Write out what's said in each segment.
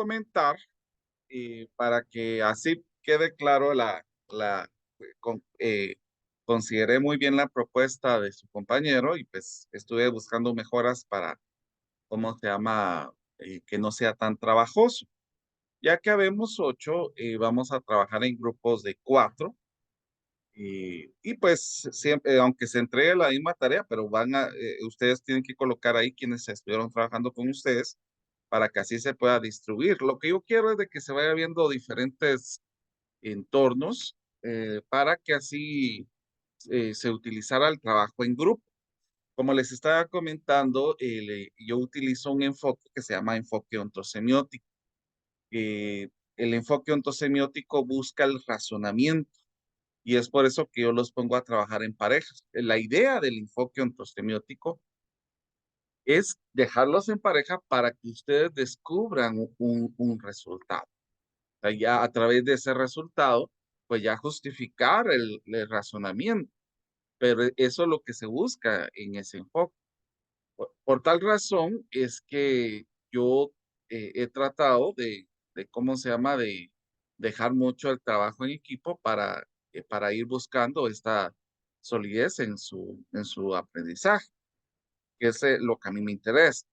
comentar para que así quede claro con- eh, consideré muy bien la propuesta de su compañero y pues estuve buscando mejoras para, ¿cómo se llama? Que no sea tan trabajoso. Ya que habemos 8, vamos a trabajar en grupos de 4 y pues siempre, aunque se entregue la misma tarea, pero ustedes tienen que colocar ahí quienes estuvieron trabajando con ustedes para que así se pueda distribuir. Lo que yo quiero es de que se vaya viendo diferentes entornos para que así se utilizara el trabajo en grupo. Como les estaba comentando, yo utilizo un enfoque que se llama enfoque ontosemiótico. El enfoque ontosemiótico busca el razonamiento y es por eso que yo los pongo a trabajar en parejas. La idea del enfoque ontosemiótico es dejarlos en pareja para que ustedes descubran un resultado. O sea, ya a través de ese resultado, pues ya justificar el razonamiento. Pero eso es lo que se busca en ese enfoque. Por tal razón es que yo he tratado de, ¿cómo se llama?, de dejar mucho el trabajo en equipo para ir buscando esta solidez en su aprendizaje, que es lo que a mí me interesa.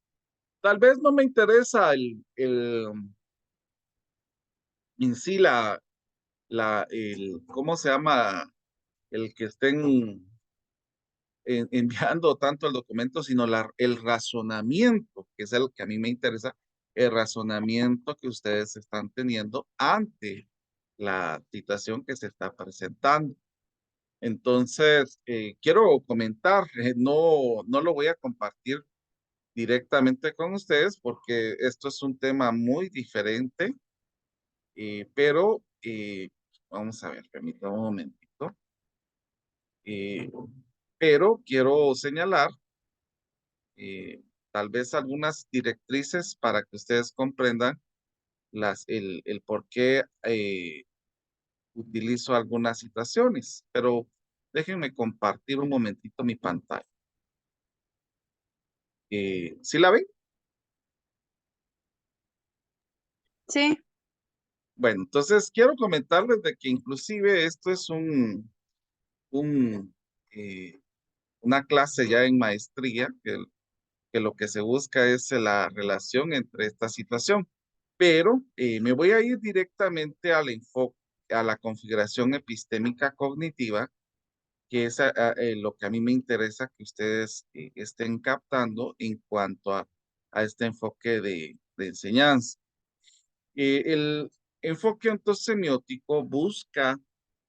Tal vez no me interesa en sí ¿cómo se llama? El que estén enviando tanto el documento, sino el razonamiento, que es el que a mí me interesa, el razonamiento que ustedes están teniendo ante la situación que se está presentando. Entonces, quiero comentar, no lo voy a compartir directamente con ustedes porque esto es un tema muy diferente, pero vamos a ver, permítame un momentito. Eh, pero quiero señalar eh, tal vez algunas directrices para que ustedes comprendan el por qué utilizo algunas situaciones. Pero déjenme compartir un momentito mi pantalla. ¿Sí la ven? Sí, Bueno, entonces quiero comentarles de que inclusive esto es un, eh, una clase ya en maestría, que lo que se busca es la relación entre esta situación. Pero me voy a ir directamente al enfoque, a la configuración epistémica cognitiva, que es lo que a mí me interesa que ustedes estén captando en cuanto a este enfoque de enseñanza. El enfoque ontosemiótico busca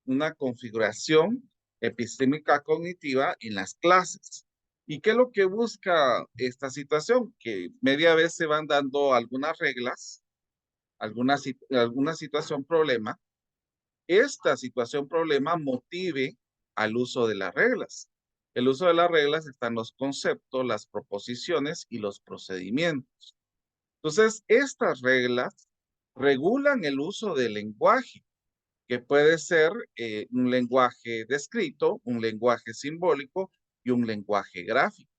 una configuración epistémica cognitiva en las clases. ¿Y qué es lo que busca esta situación? Que media vez se van dando algunas reglas, alguna situación problema. Esta situación problema motive al uso de las reglas. El uso de las reglas están los conceptos, las proposiciones y los procedimientos. Entonces, estas reglas regulan el uso del lenguaje, que puede ser un lenguaje descrito, un lenguaje simbólico y un lenguaje gráfico.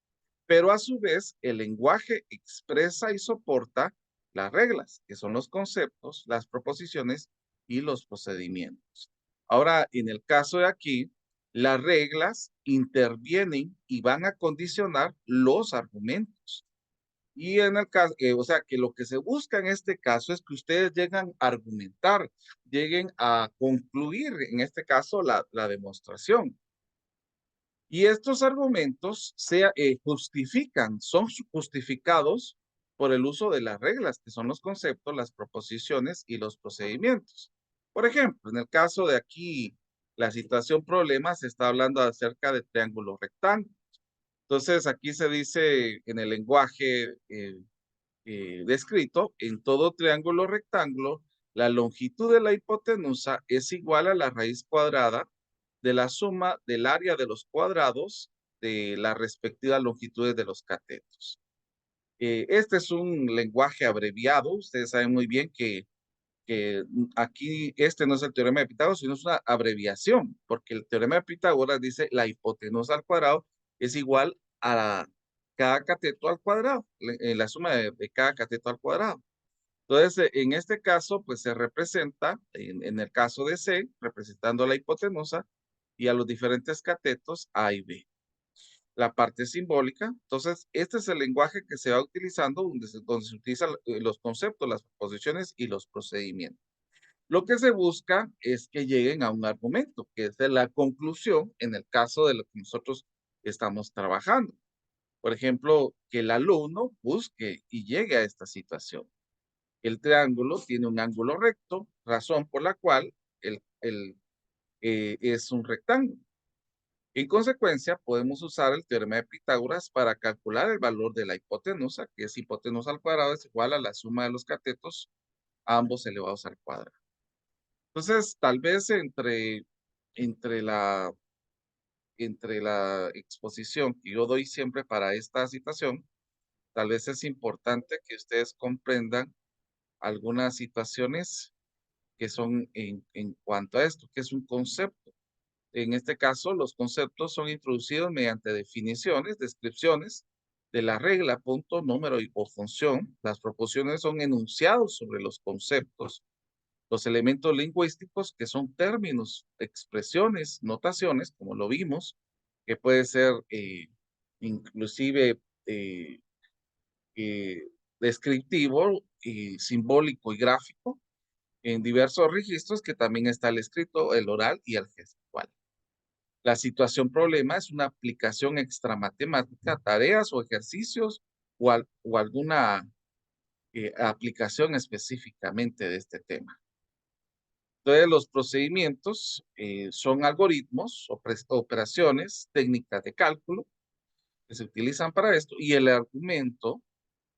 Pero a su vez, el lenguaje expresa y soporta las reglas, que son los conceptos, las proposiciones y los procedimientos. Ahora, en el caso de aquí, las reglas intervienen y van a condicionar los argumentos. Y en el caso, o sea, que lo que se busca en este caso es que ustedes lleguen a argumentar, lleguen a concluir, en este caso, la demostración. Y estos argumentos son justificados por el uso de las reglas, que son los conceptos, las proposiciones y los procedimientos. Por ejemplo, en el caso de aquí, la situación problema se está hablando acerca de triángulos rectángulos. Entonces, aquí se dice en el lenguaje descrito, en todo triángulo rectángulo, la longitud de la hipotenusa es igual a la raíz cuadrada de la suma del área de los cuadrados de las respectivas longitudes de los catetos. Este es un lenguaje abreviado. Ustedes saben muy bien que aquí este no es el teorema de Pitágoras, sino es una abreviación, porque el teorema de Pitágoras dice la hipotenusa al cuadrado es igual a cada cateto al cuadrado, la suma de cada cateto al cuadrado. Entonces, en este caso, pues se representa, en el caso de C, representando la hipotenusa y a los diferentes catetos A y B. La parte simbólica, entonces, este es el lenguaje que se va utilizando donde se utilizan los conceptos, las proposiciones y los procedimientos. Lo que se busca es que lleguen a un argumento, que es de la conclusión en el caso de lo que nosotros estamos trabajando. Por ejemplo, que el alumno busque y llegue a esta situación. El triángulo tiene un ángulo recto, razón por la cual es un rectángulo. En consecuencia, podemos usar el teorema de Pitágoras para calcular el valor de la hipotenusa, que es hipotenusa al cuadrado es igual a la suma de los catetos, ambos elevados al cuadrado. Entonces, tal vez entre la, entre la exposición que yo doy siempre para esta situación, tal vez es importante que ustedes comprendan algunas situaciones que son en cuanto a esto, que es un concepto. En este caso, los conceptos son introducidos mediante definiciones, descripciones de la regla, punto, número o función. Las proposiciones son enunciados sobre los conceptos. Los elementos lingüísticos, que son términos, expresiones, notaciones, como lo vimos, que puede ser inclusive eh, eh, descriptivo, y simbólico y gráfico, en diversos registros que también está el escrito, el oral y el gestual. La situación problema es una aplicación extramatemática, tareas o ejercicios o alguna aplicación específicamente de este tema. Entonces, los procedimientos son algoritmos, operaciones, técnicas de cálculo que se utilizan para esto, y el argumento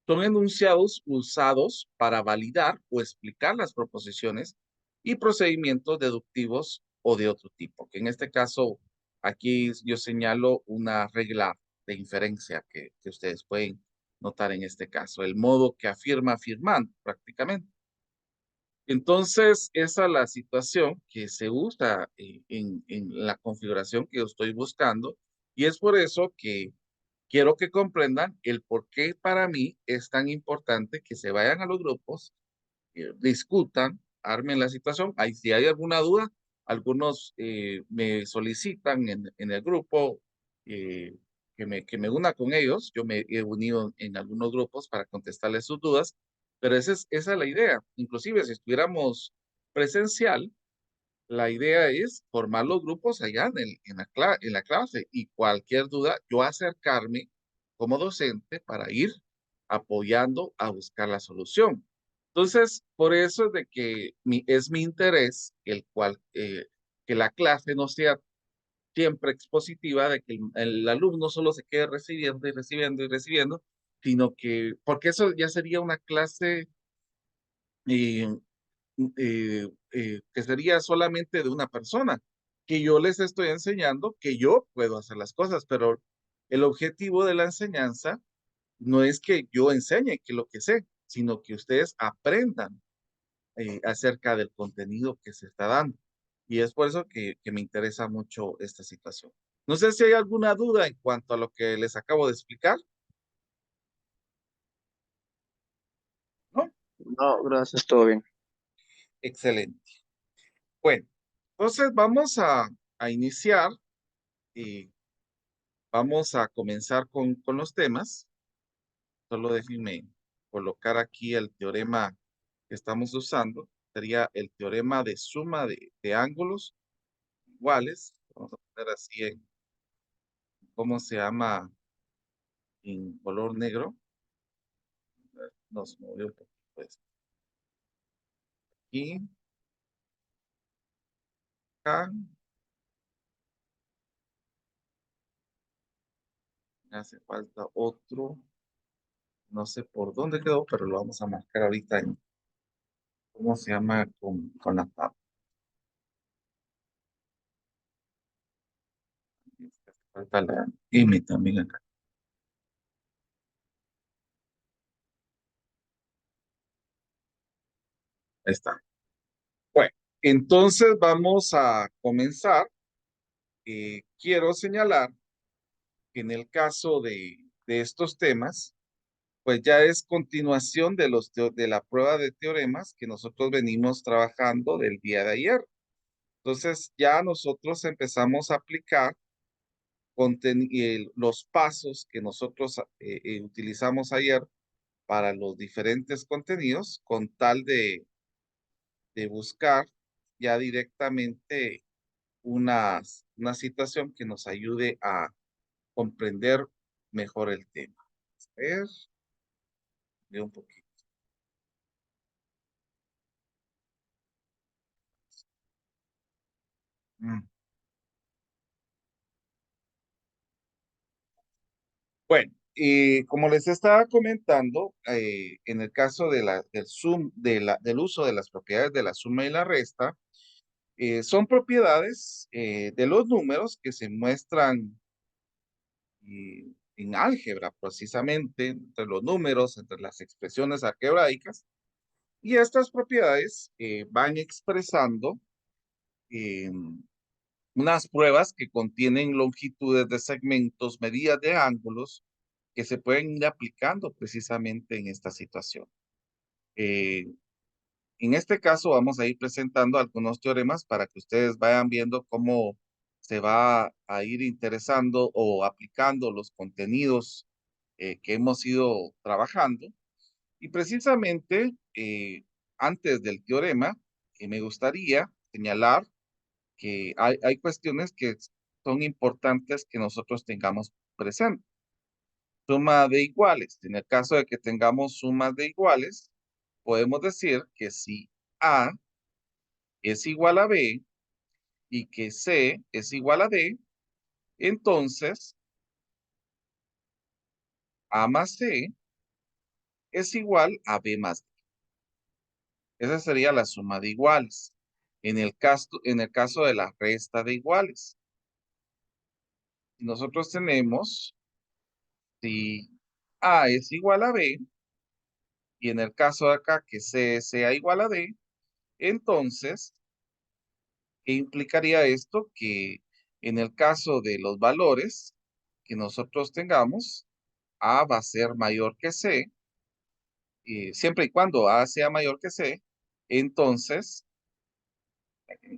son enunciados usados para validar o explicar las proposiciones y procedimientos deductivos o de otro tipo, que en este caso, aquí yo señalo una regla de inferencia que ustedes pueden notar en este caso, el modo que afirma afirmando prácticamente. Entonces, esa es la situación que se usa en la configuración que yo estoy buscando, y es por eso que quiero que comprendan el por qué para mí es tan importante que se vayan a los grupos, discutan, armen la situación. Ahí, si hay alguna duda, algunos me solicitan en el grupo que me una con ellos. Yo me he unido en algunos grupos para contestarles sus dudas, pero esa es la idea. Inclusive si estuviéramos presencial, la idea es formar los grupos allá en la clase, y cualquier duda, yo acercarme como docente para ir apoyando a buscar la solución. Entonces, por eso es de que es mi interés que la clase no sea siempre expositiva, de que el alumno solo se quede recibiendo y recibiendo y recibiendo, sino que, porque eso ya sería una clase eh, que sería solamente de una persona, que yo les estoy enseñando que yo puedo hacer las cosas, pero el objetivo de la enseñanza no es que yo enseñe que lo que sé, sino que ustedes aprendan acerca del contenido que se está dando. Y es por eso que me interesa mucho esta situación. No sé si hay alguna duda en cuanto a lo que les acabo de explicar, ¿no? No, gracias, todo bien. Excelente. Bueno, entonces vamos a iniciar y vamos a comenzar con los temas. Solo déjenme colocar aquí el teorema que estamos usando. Sería el teorema de suma de ángulos iguales. Vamos a poner así en, ¿cómo se llama? En color negro. Nos movió un poquito esto. Aquí, acá. Me hace falta otro. No sé por dónde quedó, pero lo vamos a marcar ahorita en, ¿cómo se llama? Con la tab. Falta la M también acá. Ahí está. Bueno, entonces vamos a comenzar. Quiero señalar que en el caso de estos temas, pues ya es continuación de de la prueba de teoremas que nosotros venimos trabajando del día de ayer. Entonces ya nosotros empezamos a aplicar los pasos que nosotros utilizamos ayer para los diferentes contenidos con tal de buscar ya directamente una situación que nos ayude a comprender mejor el tema. A ver, un poquito. Mm. Bueno, como les estaba comentando, en el caso del uso de las propiedades de la suma y la resta, son propiedades de los números que se muestran en álgebra, precisamente, entre los números, entre las expresiones algebraicas, y estas propiedades van expresando eh, unas pruebas que contienen longitudes de segmentos, medidas de ángulos, que se pueden ir aplicando precisamente en esta situación. Eh, en este caso vamos a ir presentando algunos teoremas para que ustedes vayan viendo cómo se va a ir interesando o aplicando los contenidos que hemos ido trabajando. Y precisamente antes del teorema, me gustaría señalar que hay cuestiones que son importantes que nosotros tengamos presente. Suma de iguales. En el caso de que tengamos sumas de iguales, podemos decir que si A es igual a B y que C es igual a D, entonces A más C es igual a B más D. Esa sería la suma de iguales. En el caso de la resta de iguales, nosotros tenemos si A es igual a B y en el caso de acá que C sea igual a D, entonces, ¿qué implicaría esto? Que en el caso de los valores que nosotros tengamos, A va a ser mayor que C, siempre y cuando A sea mayor que C, entonces,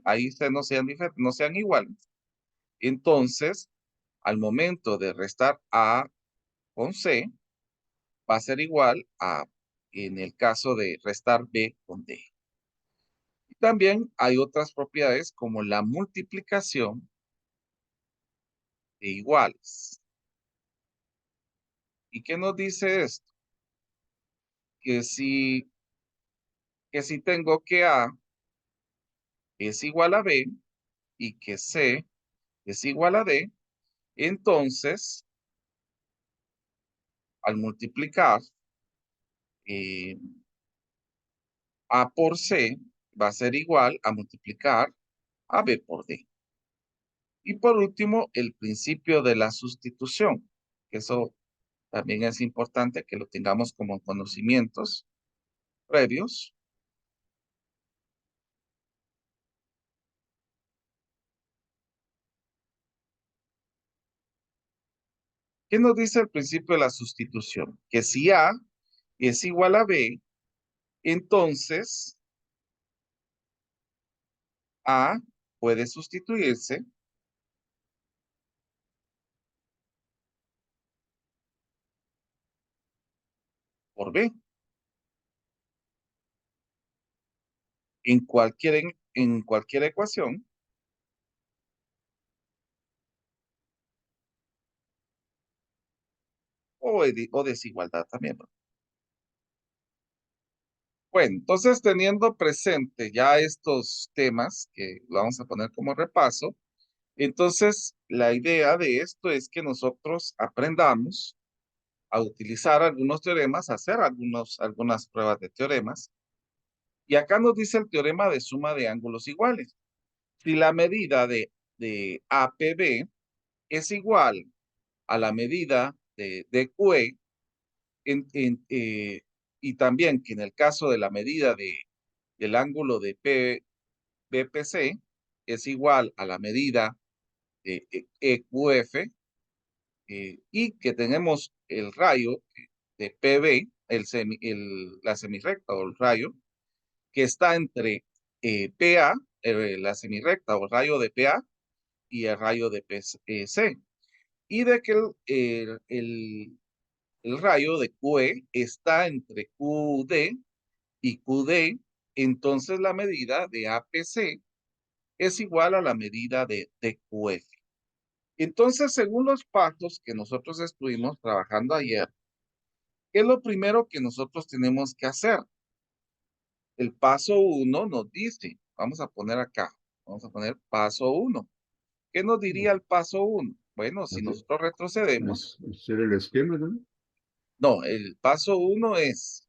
ahí ustedes no sean iguales. Entonces, al momento de restar A con C, va a ser igual a, en el caso de restar B con D. Y también hay otras propiedades como la multiplicación de iguales. ¿Y qué nos dice esto? Que si tengo que A es igual a B y que C es igual a D, entonces, al multiplicar eh, A por C va a ser igual a multiplicar a B por D. Y por último, el principio de la sustitución. Eso también es importante que lo tengamos como conocimientos previos. ¿Qué nos dice el principio de la sustitución? Que si A es igual a B, entonces A puede sustituirse por B en cualquier ecuación o desigualdad también. Bueno, entonces teniendo presente ya estos temas que lo vamos a poner como repaso, entonces la idea de esto es que nosotros aprendamos a utilizar algunos teoremas, a hacer algunas pruebas de teoremas. Y acá nos dice el teorema de suma de ángulos iguales. Si la medida de APB es igual a la medida de DQE, y también que en el caso de la medida del ángulo de BPC es igual a la medida de EQF, y que tenemos el rayo de PB, la semirrecta o el rayo, que está entre PA, la semirrecta o el rayo de PA y el rayo de PC. Y de que el rayo de QE está entre QD y QD, entonces la medida de APC es igual a la medida de DQF. Entonces, según los pasos que nosotros estuvimos trabajando ayer, ¿qué es lo primero que nosotros tenemos que hacer? El paso 1 nos dice, vamos a poner acá, vamos a poner paso 1. ¿Qué nos diría el paso 1? Bueno, si nosotros retrocedemos. Hacer el esquema, ¿no? No, el paso 1 es,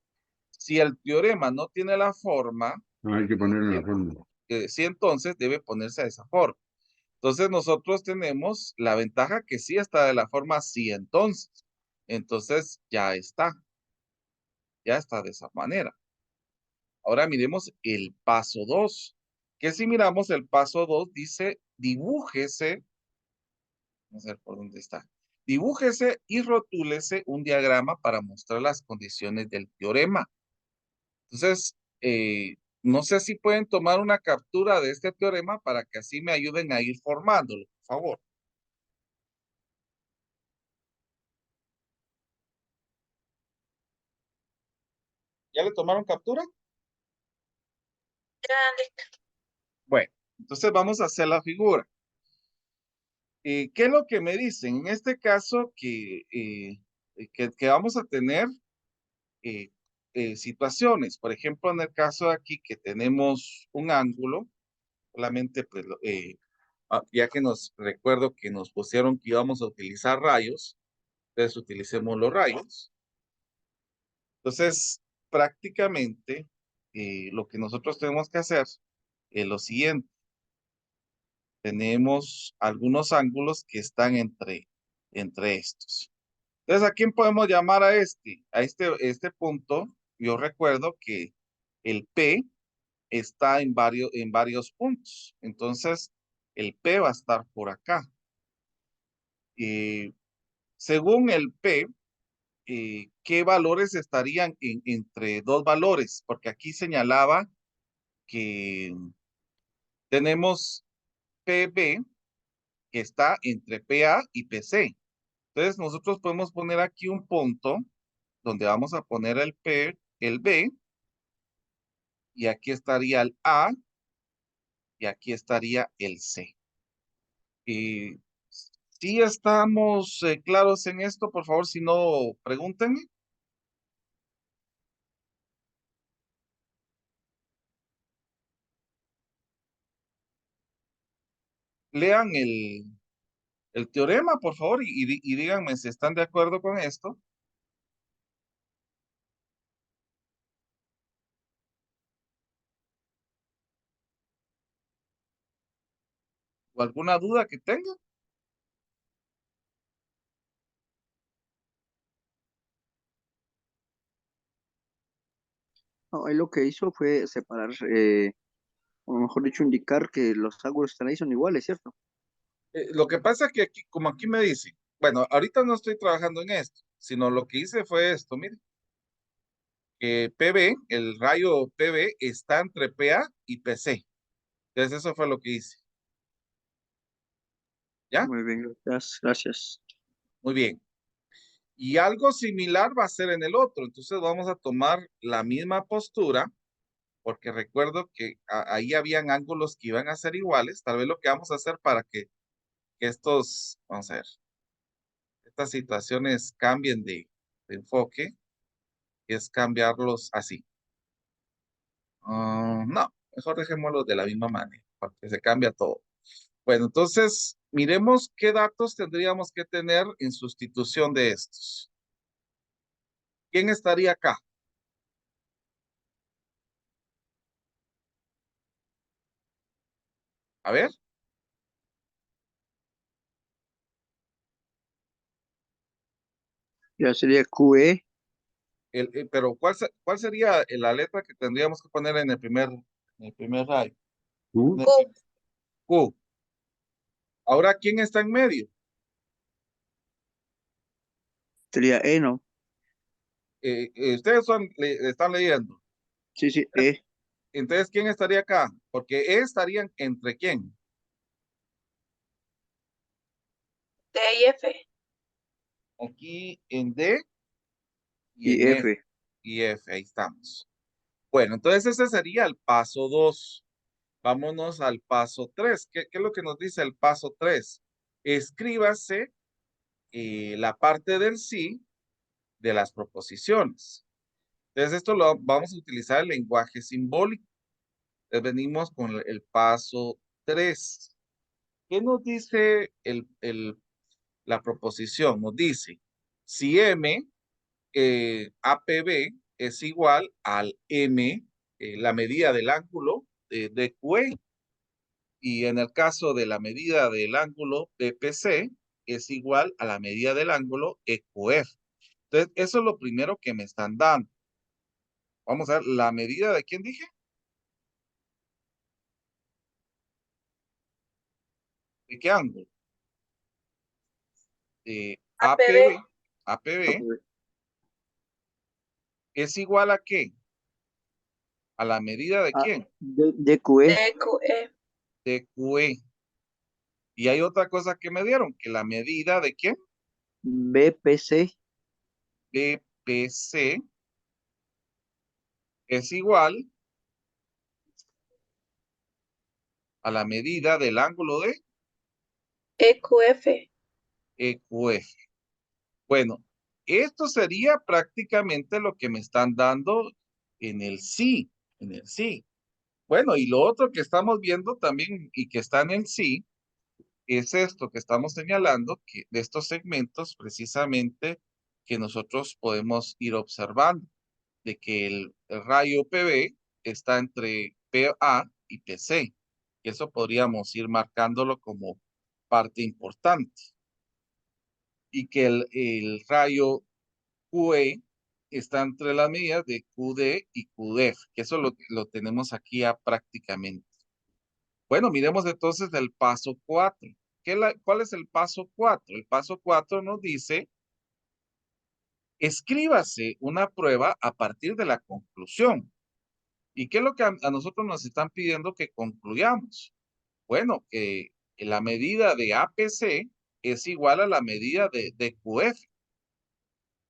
si el teorema no tiene la forma, Hay que ponerlo en la forma. sí, entonces debe ponerse de esa forma. Entonces nosotros tenemos la ventaja que sí está de la forma sí, entonces. Entonces ya está de esa manera. Ahora miremos el paso 2, que si miramos el paso 2 dice dibújese, vamos a ver por dónde está, dibújese y rotúlese un diagrama para mostrar las condiciones del teorema. Entonces, no sé si pueden tomar una captura de este teorema para que así me ayuden a ir formándolo, por favor. ¿Ya le tomaron captura? Bueno, entonces vamos a hacer la figura. ¿Qué es lo que me dicen? En este caso que vamos a tener situaciones. Por ejemplo, en el caso de aquí que tenemos un ángulo, solamente pues, ya que nos recuerdo que nos pusieron que íbamos a utilizar rayos, entonces utilicemos los rayos. Entonces, prácticamente lo que nosotros tenemos que hacer es lo siguiente. Tenemos algunos ángulos que están entre estos. Entonces, ¿a quién podemos llamar a este punto? Yo recuerdo que el P está en varios puntos. Entonces, el P va a estar por acá. Según el P, ¿qué valores estarían entre dos valores? Porque aquí señalaba que tenemos PB que está entre PA y PC. Entonces, nosotros podemos poner aquí un punto donde vamos a poner el P, el B, y aquí estaría el A, y aquí estaría el C. Si estamos claros en esto, por favor, si no, pregúntenme. Lean el teorema, por favor, y díganme si están de acuerdo con esto. ¿O alguna duda que tengan? No, él lo que hizo fue separar, o mejor dicho, indicar que los ángulos que están ahí son iguales, ¿cierto? Lo que pasa es que aquí, como aquí me dice, bueno, ahorita no estoy trabajando en esto, sino lo que hice fue esto, miren, que PB, el rayo PB está entre PA y PC. Entonces eso fue lo que hice. ¿Ya? Muy bien, gracias, gracias. Muy bien. Y algo similar va a ser en el otro. Entonces vamos a tomar la misma postura, porque recuerdo que ahí habían ángulos que iban a ser iguales. Tal vez lo que vamos a hacer para que vamos a ver, estas situaciones cambien de enfoque, es cambiarlos así. No, mejor dejémoslos de la misma manera, porque se cambia todo. Bueno, entonces, miremos qué datos tendríamos que tener en sustitución de estos. ¿Quién estaría acá? A ver, Ya sería QE, pero ¿cuál sería la letra que tendríamos que poner en el primer rayo? En el ¿Tú? Q. Ahora, ¿quién está en medio? sería E, ¿no? Ustedes están leyendo. Sí, sí, Entonces, ¿quién estaría acá? Porque E estarían entre quién. D y F. Aquí en D y y en F. F. Y F, ahí estamos. Bueno, entonces ese sería el paso 2. Vámonos al paso 3. ¿Qué es lo que nos dice el paso 3? Escríbase la parte del sí de las proposiciones. Entonces esto lo vamos a utilizar el lenguaje simbólico. Entonces venimos con el paso 3. ¿Qué nos dice la proposición? Nos dice, si M, APB es igual al M, la medida del ángulo de QE. Y en el caso de la medida del ángulo BPC es igual a la medida del ángulo EQF. Entonces, eso es lo primero que me están dando. Vamos a ver, la medida de quién dije. ¿De qué ángulo? De APB. APB es igual a qué? A la medida de quién? DQE, DQE. De QE. Y hay otra cosa que me dieron, que la medida de quién? BPC, BPC es igual a la medida del ángulo de EQF. EQF. Bueno, esto sería prácticamente lo que me están dando en el sí, en el sí. Bueno, y lo otro que estamos viendo también y que está en el sí es esto que estamos señalando, que de estos segmentos precisamente que nosotros podemos ir observando, de que el rayo PB está entre PA y PC. Y eso podríamos ir marcándolo como parte importante. Y que el rayo QE está entre las medidas de QD y QDF, que eso lo tenemos aquí ya prácticamente. Bueno, miremos entonces el paso 4. ¿Cuál es el paso 4? El paso 4 nos dice, escríbase una prueba a partir de la conclusión. ¿Y qué es lo que a nosotros nos están pidiendo que concluyamos? Bueno, que la medida de APC es igual a la medida de QF.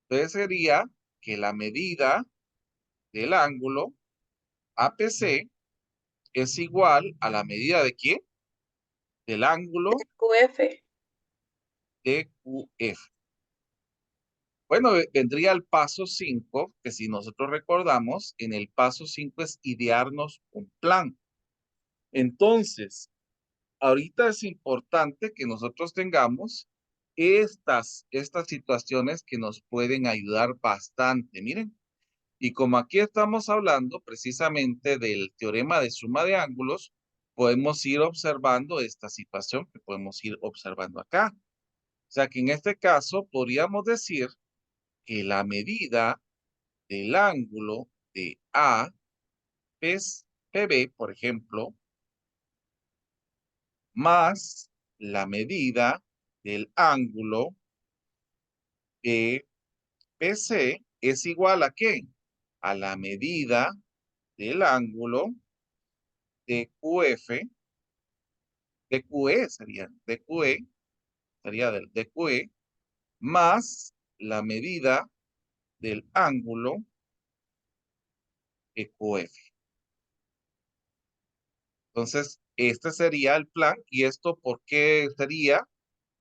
Entonces sería que la medida del ángulo APC es igual a la medida de ¿quién? Del ángulo QF. DQF. Bueno, vendría el paso 5, que si nosotros recordamos, en el paso 5 es idearnos un plan. Entonces, ahorita es importante que nosotros tengamos estas situaciones que nos pueden ayudar bastante. Miren, y como aquí estamos hablando precisamente del teorema de suma de ángulos, podemos ir observando esta situación que podemos ir observando acá. O sea que en este caso podríamos decir que la medida del ángulo de A es PB, por ejemplo, más la medida del ángulo de PC es igual a ¿qué? A la medida del ángulo de QF, de QE sería del de QE, más la medida del ángulo de QF. Entonces, este sería el plan. ¿Y esto por qué sería?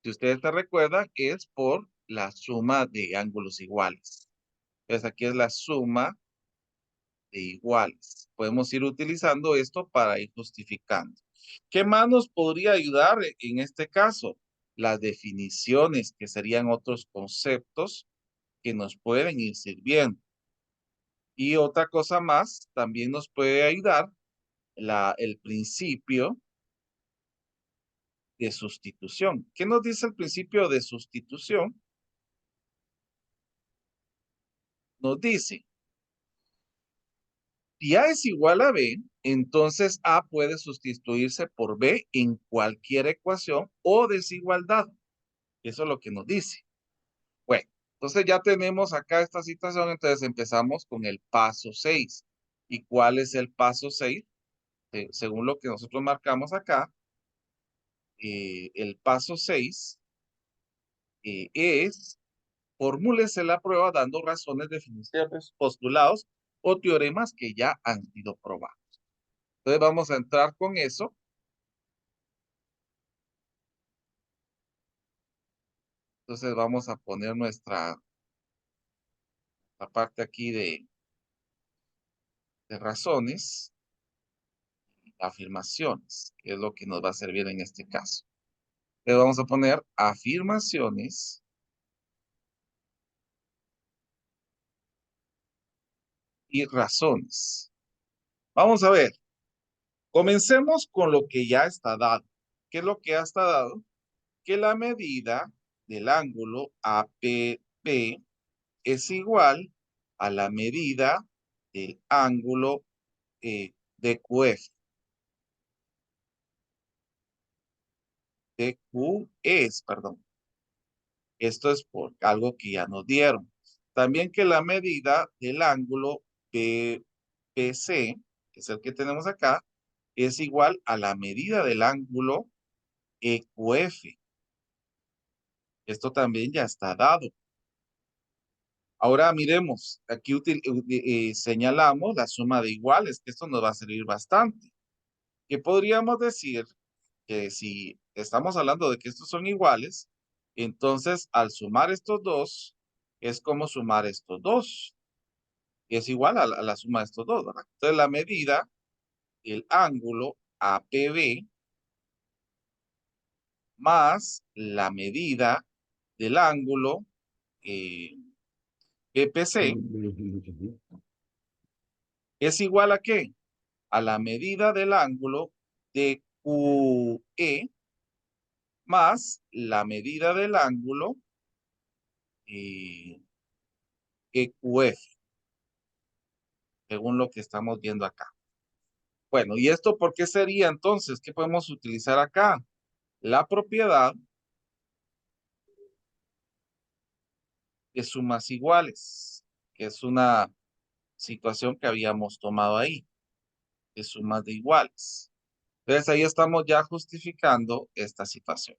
Si ustedes se recuerdan, es por la suma de ángulos iguales. Entonces, aquí es la suma de iguales. Podemos ir utilizando esto para ir justificando. ¿Qué más nos podría ayudar en este caso? Las definiciones, que serían otros conceptos que nos pueden ir sirviendo. Y otra cosa más, también nos puede ayudar el principio de sustitución. ¿Qué nos dice el principio de sustitución? Nos dice, si A es igual a B, entonces A puede sustituirse por B en cualquier ecuación o desigualdad. Eso es lo que nos dice. Bueno, Entonces ya tenemos acá esta situación, entonces empezamos con el paso 6. ¿Y cuál es el paso 6? Según lo que nosotros marcamos acá, el paso 6 es formúlese la prueba dando razones, definiciones, postulados o teoremas que ya han sido probados. Entonces vamos a entrar con eso. Entonces vamos a poner la parte aquí de razones, afirmaciones, que es lo que nos va a servir en este caso. Entonces vamos a poner afirmaciones y razones. Vamos a ver. Comencemos con lo que ya está dado. ¿Qué es lo que ya está dado? Que la medida del ángulo APB es igual a la medida del ángulo DQF. DQ es, perdón. Esto es por algo que ya nos dieron. También que la medida del ángulo BPC, que es el que tenemos acá, es igual a la medida del ángulo EQF. Esto también ya está dado. Ahora miremos, aquí señalamos la suma de iguales, que esto nos va a servir bastante. Que podríamos decir que si estamos hablando de que estos son iguales, entonces al sumar estos dos, es como sumar estos dos. Y es igual a la suma de estos dos, ¿verdad? Entonces la medida, el ángulo APB, más la medida del ángulo BPC, es igual a ¿qué? A la medida del ángulo de QE más la medida del ángulo EQF, según lo que estamos viendo acá. Bueno, ¿y esto por qué sería entonces? ¿Qué podemos utilizar acá? La propiedad de sumas iguales, que es una situación que habíamos tomado ahí, de sumas de iguales. Entonces ahí estamos ya justificando esta situación.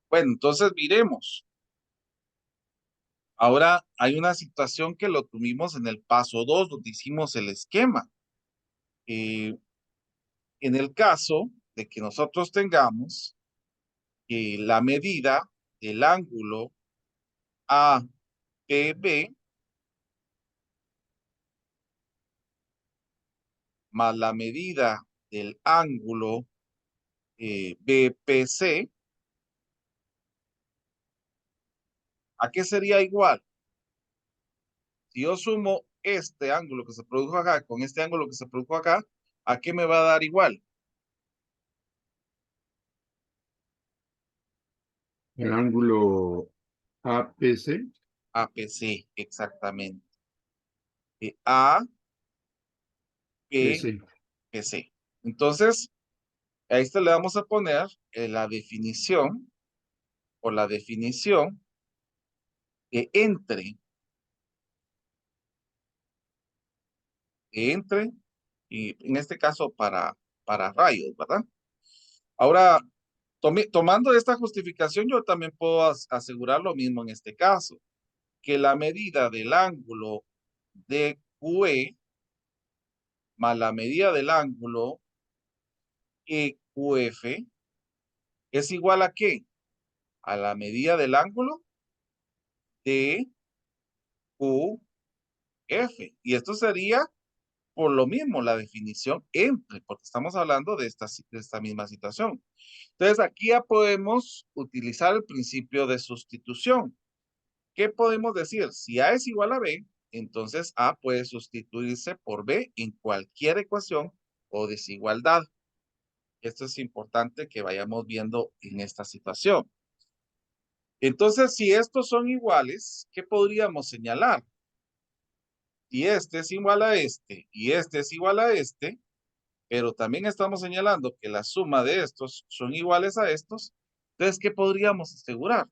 Bueno, entonces miremos. Ahora hay una situación que lo tuvimos en el paso 2, donde hicimos el esquema. En el caso de que nosotros tengamos la medida del ángulo APB más la medida del ángulo BPC, ¿a qué sería igual? Si yo sumo este ángulo que se produjo acá con este ángulo que se produjo acá, ¿a qué me va a dar igual? El ángulo APC. APC, exactamente. PC. APC. Entonces, a esto le vamos a poner la definición o la definición entre, y en este caso para rayos, ¿verdad? Ahora, tomando esta justificación, yo también puedo asegurar lo mismo en este caso, que la medida del ángulo de QE más la medida del ángulo EQF es igual a ¿qué? A la medida del ángulo de QF. Y esto sería por lo mismo la definición entre, porque estamos hablando de esta misma situación. Entonces aquí ya podemos utilizar el principio de sustitución. ¿Qué podemos decir? Si A es igual a B, entonces A puede sustituirse por B en cualquier ecuación o desigualdad. Esto es importante que vayamos viendo en esta situación. Entonces, si estos son iguales, ¿qué podríamos señalar? Si este es igual a este y este es igual a este, pero también estamos señalando que la suma de estos son iguales a estos, entonces, ¿qué podríamos asegurar?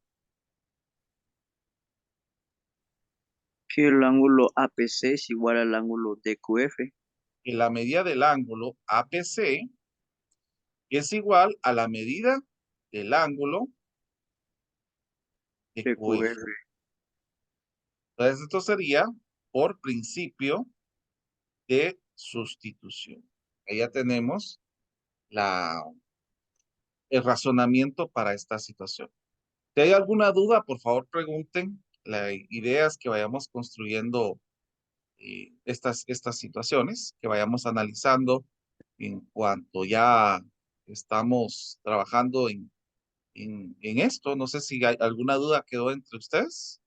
Si el ángulo APC es igual al ángulo DQF. Y la medida del ángulo APC es igual a la medida del ángulo DQF. DQF. Entonces, esto sería por principio de sustitución. Ahí ya tenemos el razonamiento para esta situación. Si hay alguna duda, por favor pregunten. La idea es que vayamos construyendo estas situaciones, que vayamos analizando en cuanto ya estamos trabajando en esto. No sé si hay alguna duda quedó entre ustedes.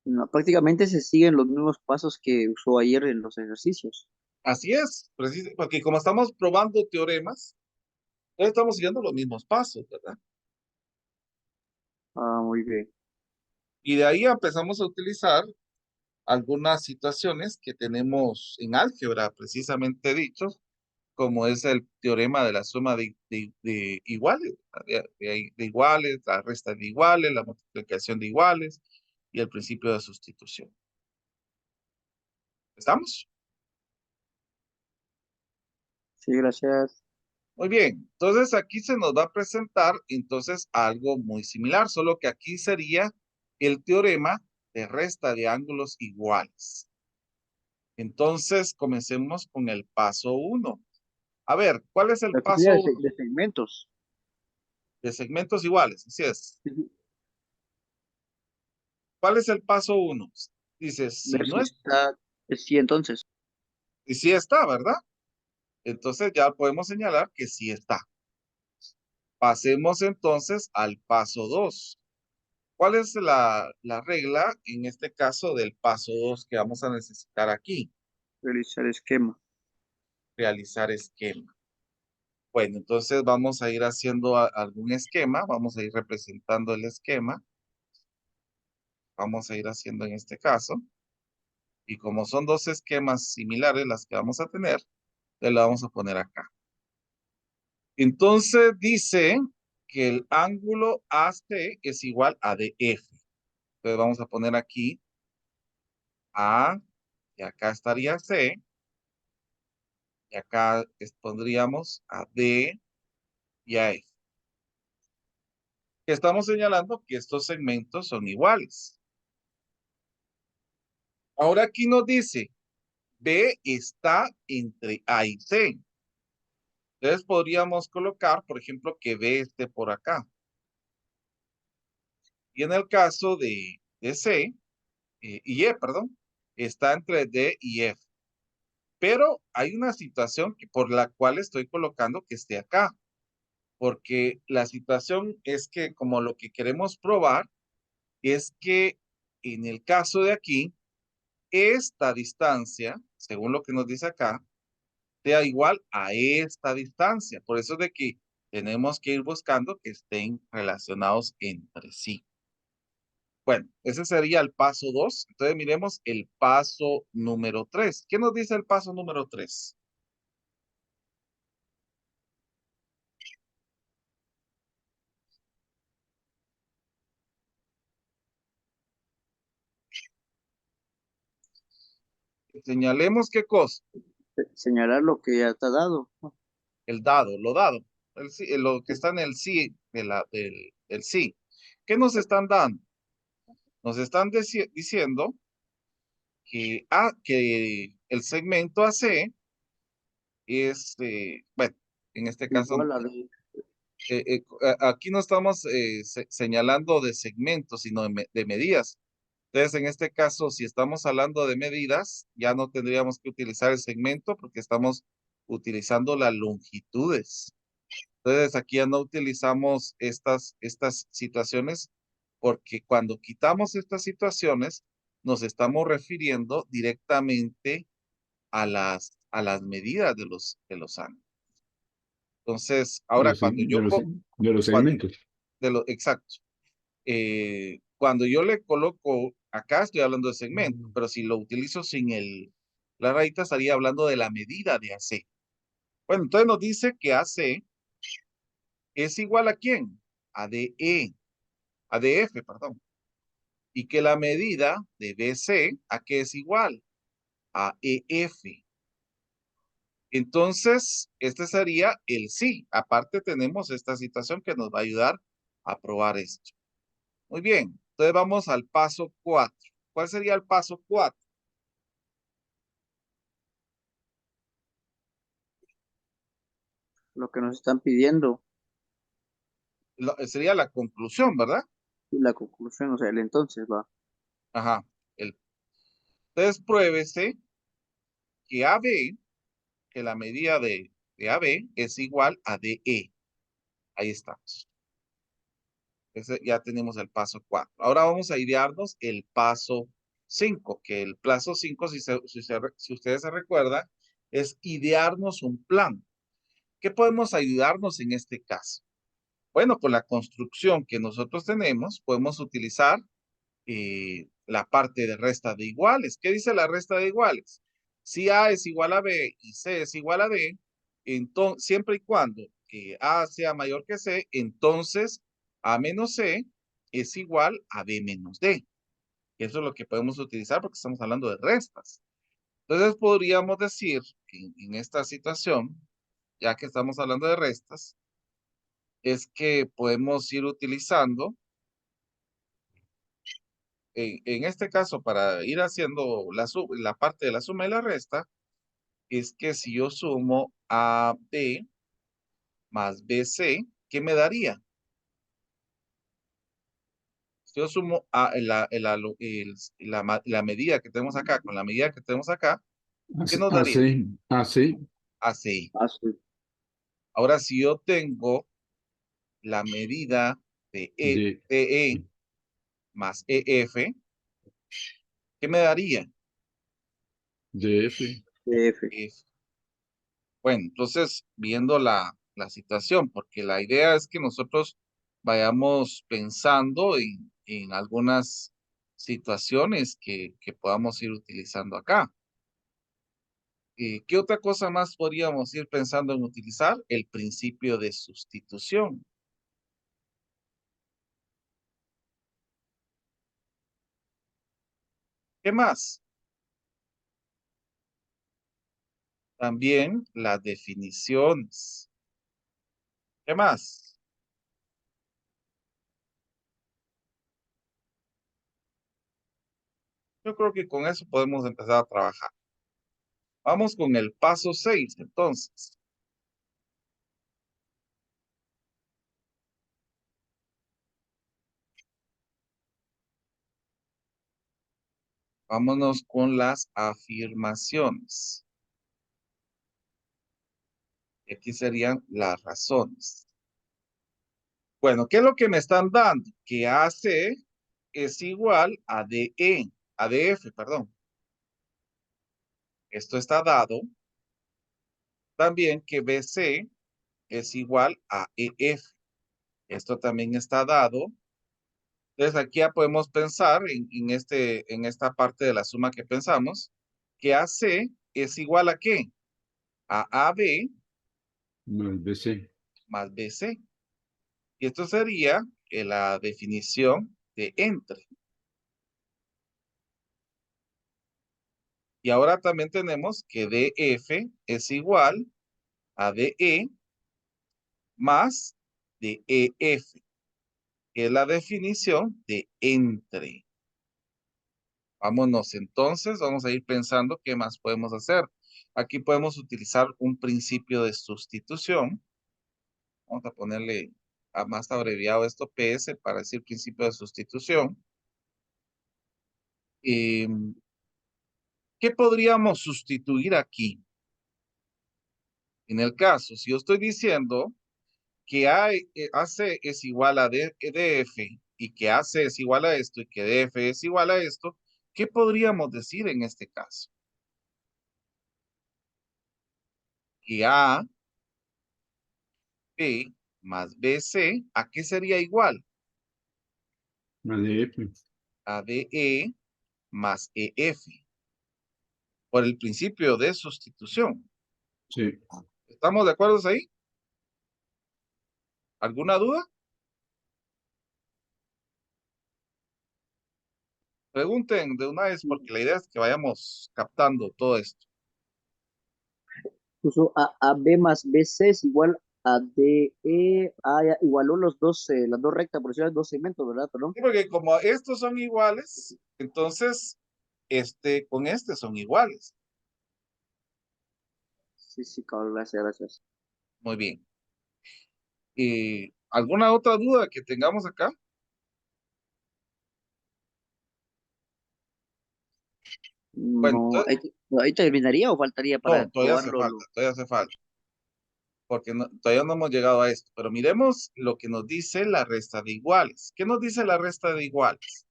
No, prácticamente se siguen los mismos pasos que usó ayer en los ejercicios. Así es, porque como estamos probando teoremas, entonces estamos siguiendo los mismos pasos, ¿verdad? Ah, muy bien. Y de ahí empezamos a utilizar algunas situaciones que tenemos en álgebra, precisamente dichos, como es el teorema de la suma de iguales, de iguales, la resta de iguales, la multiplicación de iguales y el principio de sustitución. ¿Estamos? Sí, gracias. Muy bien, entonces aquí se nos va a presentar entonces algo muy similar, solo que aquí sería el teorema de resta de ángulos iguales. Entonces comencemos con el paso 1. A ver, ¿cuál es el La paso teoría 1? de segmentos. De segmentos iguales, así es. Ujú. ¿Cuál es el paso 1? Dice, si Ver no si es, está, sí, entonces. y si está, ¿verdad? Entonces ya podemos señalar que sí está. Pasemos entonces al paso 2. ¿Cuál es la regla en este caso del paso 2 que vamos a necesitar aquí? Realizar esquema. Realizar esquema. Bueno, entonces vamos a ir haciendo algún esquema, vamos a ir representando el esquema. Vamos a ir haciendo en este caso. Y como son dos esquemas similares las que vamos a tener, le vamos a poner acá. Entonces dice que el ángulo AC es igual a DF. Entonces vamos a poner aquí A, y acá estaría C, y acá pondríamos a D y a F. Estamos señalando que estos segmentos son iguales. Ahora aquí nos dice, B está entre A y C. Entonces podríamos colocar, por ejemplo, que B esté por acá. Y en el caso de C, y E, perdón, está entre D y F. Pero hay una situación por la cual estoy colocando que esté acá. Porque la situación es que como lo que queremos probar es que en el caso de aquí, esta distancia, según lo que nos dice acá, sea igual a esta distancia. Por eso es de que tenemos que ir buscando que estén relacionados entre sí. Bueno, ese sería el paso 2. Entonces miremos el paso número 3. ¿Qué nos dice el paso número 3? Señalemos qué cosa. Señalar lo que ya está dado. El dado, lo dado. Lo que está en el sí, del sí. ¿Qué nos están dando? Nos están diciendo que el segmento AC es, bueno, en este caso, Igual a D. aquí no estamos señalando de segmentos, sino de medidas. Entonces, en este caso, si estamos hablando de medidas, ya no tendríamos que utilizar el segmento porque estamos utilizando las longitudes. Entonces, aquí ya no utilizamos estas situaciones porque cuando quitamos estas situaciones, nos estamos refiriendo directamente a las medidas de los ángulos. Entonces, De ahora los, de los cuando, segmentos. exacto. Cuando yo le coloco, acá estoy hablando de segmento, pero si lo utilizo sin la rayita, estaría hablando de la medida de AC. Bueno, entonces nos dice que AC es igual a ¿quién? A DE, a DF, perdón. y que la medida de BC, ¿a qué es igual? A EF. Entonces, este sería el sí. Aparte tenemos esta situación que nos va a ayudar a probar esto. Muy bien, entonces vamos al paso 4. ¿Cuál sería el paso 4? Lo que nos están pidiendo, Sería la conclusión, ¿verdad? y la conclusión, o sea, el entonces va. Ajá. Entonces, pruébese que AB, que la medida de AB es igual a DE. Ahí estamos. Ya tenemos el paso 4. Ahora vamos a idearnos el paso 5, que el paso 5, si ustedes se recuerdan, es idearnos un plan. ¿Qué podemos ayudarnos en este caso? Bueno, con la construcción que nosotros tenemos, podemos utilizar la parte de resta de iguales. ¿Qué dice la resta de iguales? Si A es igual a B y C es igual a D, entonces, siempre y cuando A sea mayor que C, entonces A menos C es igual a B menos D. Eso es lo que podemos utilizar porque estamos hablando de restas. Entonces podríamos decir que en esta situación, ya que estamos hablando de restas, es que podemos ir utilizando en este caso, para ir haciendo la parte de la suma y la resta, es que si yo sumo AB más BC, ¿qué me daría? Si yo sumo la medida que tenemos acá con la medida que tenemos acá, ¿qué nos daría? AC, AC, AC. Así, Ahora, si yo tengo la medida de de, EE más EF, ¿qué me daría? DF, DF. F. Bueno, entonces, viendo la situación, porque la idea es que nosotros vayamos pensando en algunas situaciones que podamos ir utilizando acá. ¿Qué otra cosa más podríamos ir pensando en utilizar? El principio de sustitución. ¿Qué más? También las definiciones. ¿Qué más? Yo creo que con eso podemos empezar a trabajar. Vamos con el paso 6, entonces. Vámonos con las afirmaciones. Aquí serían las razones. Bueno, ¿qué es lo que me están dando? Que AC es igual a DE, a DF, perdón. Esto está dado. También que BC es igual a EF. Esto también está dado. Entonces aquí ya podemos pensar en esta parte de la suma que pensamos, que AC es igual a ¿qué? A AB más BC. más BC. Y esto sería la definición de entre. Y ahora también tenemos que DF es igual a DE más DEF, que es la definición de entre. Vámonos entonces, vamos a ir pensando qué más podemos hacer. Aquí podemos utilizar un principio de sustitución. Vamos a ponerle a más abreviado esto PS para decir principio de sustitución. Eh, ¿Qué podríamos sustituir aquí? En el caso, si yo estoy diciendo que AC es igual a DF y que AC es igual a esto y que DF es igual a esto, ¿qué podríamos decir en este caso? Que AB más BC, ¿a qué sería igual? Más DF. A DE más EF, por el principio de sustitución. Sí. ¿Estamos de acuerdo ahí? ¿Alguna duda? Pregunten de una vez porque la idea es que vayamos captando todo esto. Puso AB más BC es igual a DE. Ya, igualó los dos, las dos rectas, por decirlo, los dos segmentos, ¿verdad? Perdón. Sí, porque como estos son iguales, entonces con este son iguales. Sí, sí, cabrón, gracias, gracias. Muy bien. ¿Alguna otra duda que tengamos acá? Bueno, No, ahí terminaría o faltaría para no, todavía hace probarlo. falta, todavía hace falta, porque todavía no hemos llegado a esto, pero miremos lo que nos dice la resta de iguales. ¿Qué nos dice la resta de iguales?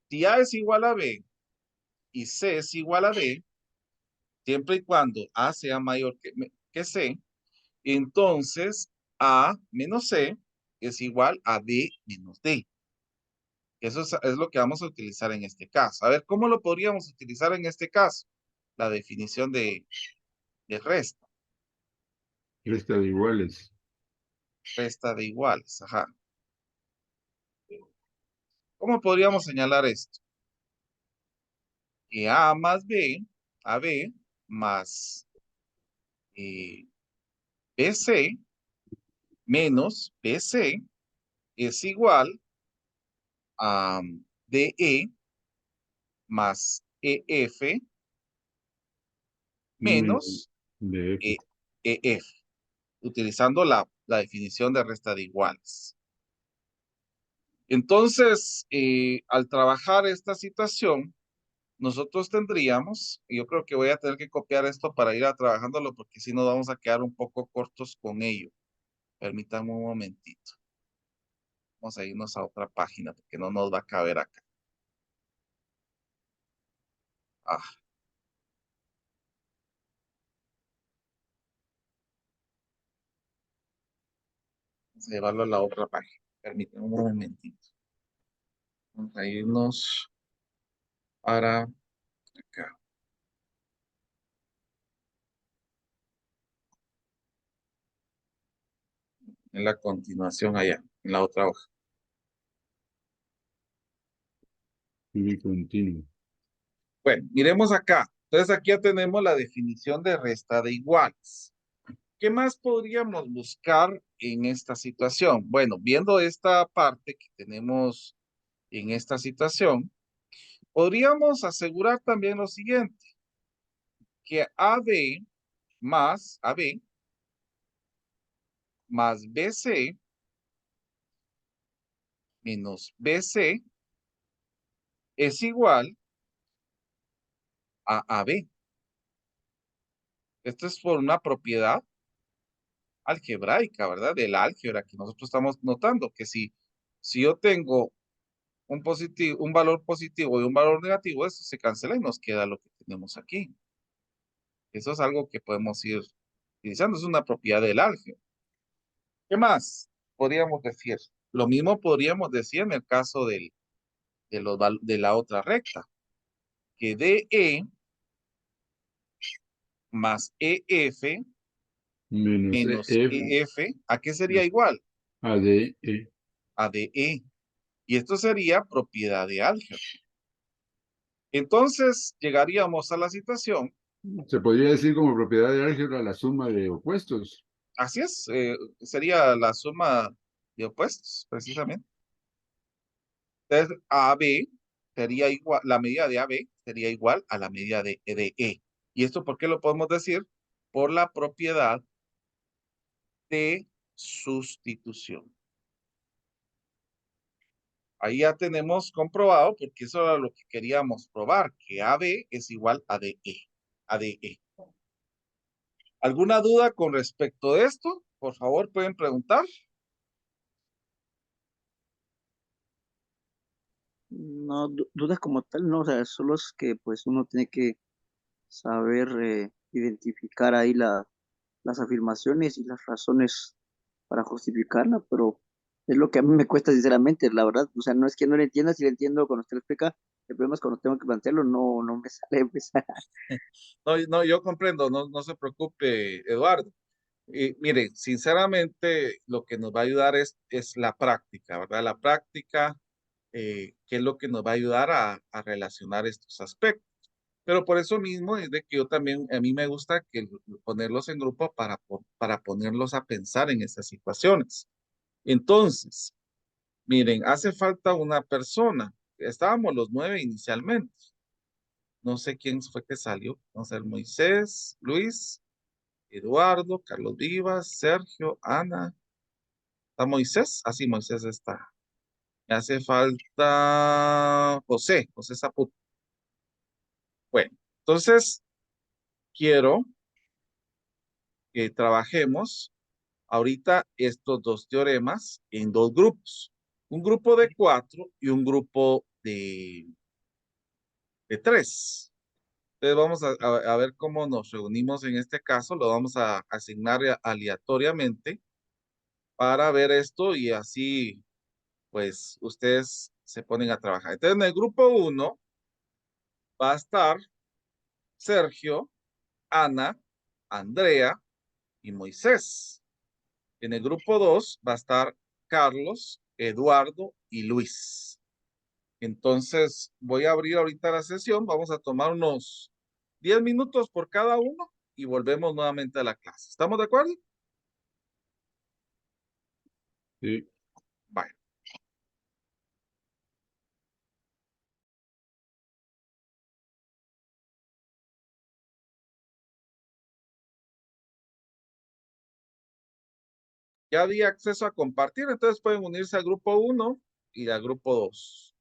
Si A es igual a B y C es igual a D, siempre y cuando A sea mayor que C, entonces A menos C es igual a D menos D. Eso es lo que vamos a utilizar en este caso. A ver, ¿cómo lo podríamos utilizar en este caso? La definición de resta. Resta de iguales. Resta de iguales, ajá. ¿Cómo podríamos señalar esto? Que A más B, AB más BC menos BC es igual a DE más EF menos DF. EF, utilizando la definición de resta de iguales. Entonces, al trabajar esta situación, nosotros tendríamos, y yo creo que voy a tener que copiar esto para ir a trabajándolo porque si no vamos a quedar un poco cortos con ello. Permítanme un momentito. Vamos a irnos a otra página porque no nos va a caber acá. Vamos a llevarlo a la otra página. Permítanme un momentito. Vamos a irnos para acá. En la continuación allá, en la otra hoja. Y continuo. Bueno, miremos acá. Entonces aquí ya tenemos la definición de resta de iguales. ¿Qué más podríamos buscar en esta situación? Bueno, viendo esta parte que tenemos en esta situación, podríamos asegurar también lo siguiente, que AB más BC menos BC es igual a AB. Esto es por una propiedad algebraica, ¿verdad? De la álgebra que nosotros estamos notando, que si yo tengo un valor positivo y un valor negativo, eso se cancela y nos queda lo que tenemos aquí. Eso es algo que podemos ir utilizando, es una propiedad del álgebra. ¿Qué más podríamos decir? Lo mismo podríamos decir en el caso de la otra recta, que DE más EF Menos menos EF. EF, ¿a qué sería igual? ADE. A DE. Y esto sería propiedad de álgebra. Entonces llegaríamos a la situación. Se podría decir como propiedad de álgebra la suma de opuestos. Así es, sería la suma de opuestos, precisamente. Entonces, AB sería igual, la medida de AB sería igual a la medida de E. ¿Y esto por qué lo podemos decir? Por la propiedad de sustitución. Ahí ya tenemos comprobado, porque eso era lo que queríamos probar, que AB es igual a DE. ¿Alguna duda con respecto de esto? Por favor, pueden preguntar. No, dudas como tal, no, o sea, solo es que pues uno tiene que saber identificar ahí las afirmaciones y las razones para justificarla, pero es lo que a mí me cuesta sinceramente, la verdad, o sea, no es que no le entienda, si le entiendo cuando usted lo explica, el problema es cuando tengo que plantearlo, no me sale empezar. No, no, yo comprendo, no se preocupe, Eduardo. Mire, sinceramente, lo que nos va a ayudar es la práctica, ¿verdad? La práctica qué es lo que nos va a ayudar a relacionar estos aspectos. Pero por eso mismo es de que yo también, a mí me gusta que ponerlos en grupo para ponerlos a pensar en esas situaciones. Entonces, miren, hace falta una persona. Estábamos los 9 inicialmente. No sé quién fue que salió. Vamos a ver, Moisés, Luis, Eduardo, Carlos Vivas, Sergio, Ana. ¿Está Moisés? Ah, sí, Moisés está. Me hace falta José Zaputo. Bueno, entonces quiero que trabajemos ahorita estos dos teoremas en dos grupos. Un grupo de 4 y un grupo de 3. Entonces vamos a ver cómo nos reunimos en este caso. Lo vamos a asignar aleatoriamente para ver esto y así pues ustedes se ponen a trabajar. Entonces en el grupo 1 va a estar Sergio, Ana, Andrea y Moisés. En el grupo 2 va a estar Carlos, Eduardo y Luis. Entonces voy a abrir ahorita la sesión. Vamos a tomar unos 10 minutos por cada uno y volvemos nuevamente a la clase. ¿Estamos de acuerdo? Sí. Bye. Ya di acceso a compartir, entonces pueden unirse al grupo 1 y al grupo 2.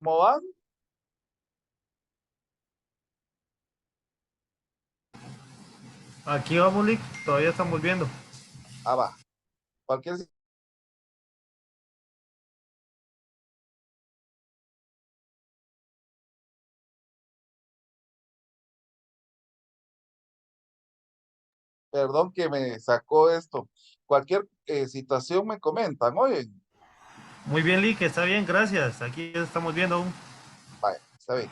¿Cómo van? Aquí vamos, Lick, todavía estamos viendo. Ah, va. Cualquier perdón que me sacó esto. Cualquier situación me comentan, oye, Muy bien, Lick, está bien, gracias. Aquí estamos viendo. vaya, está bien.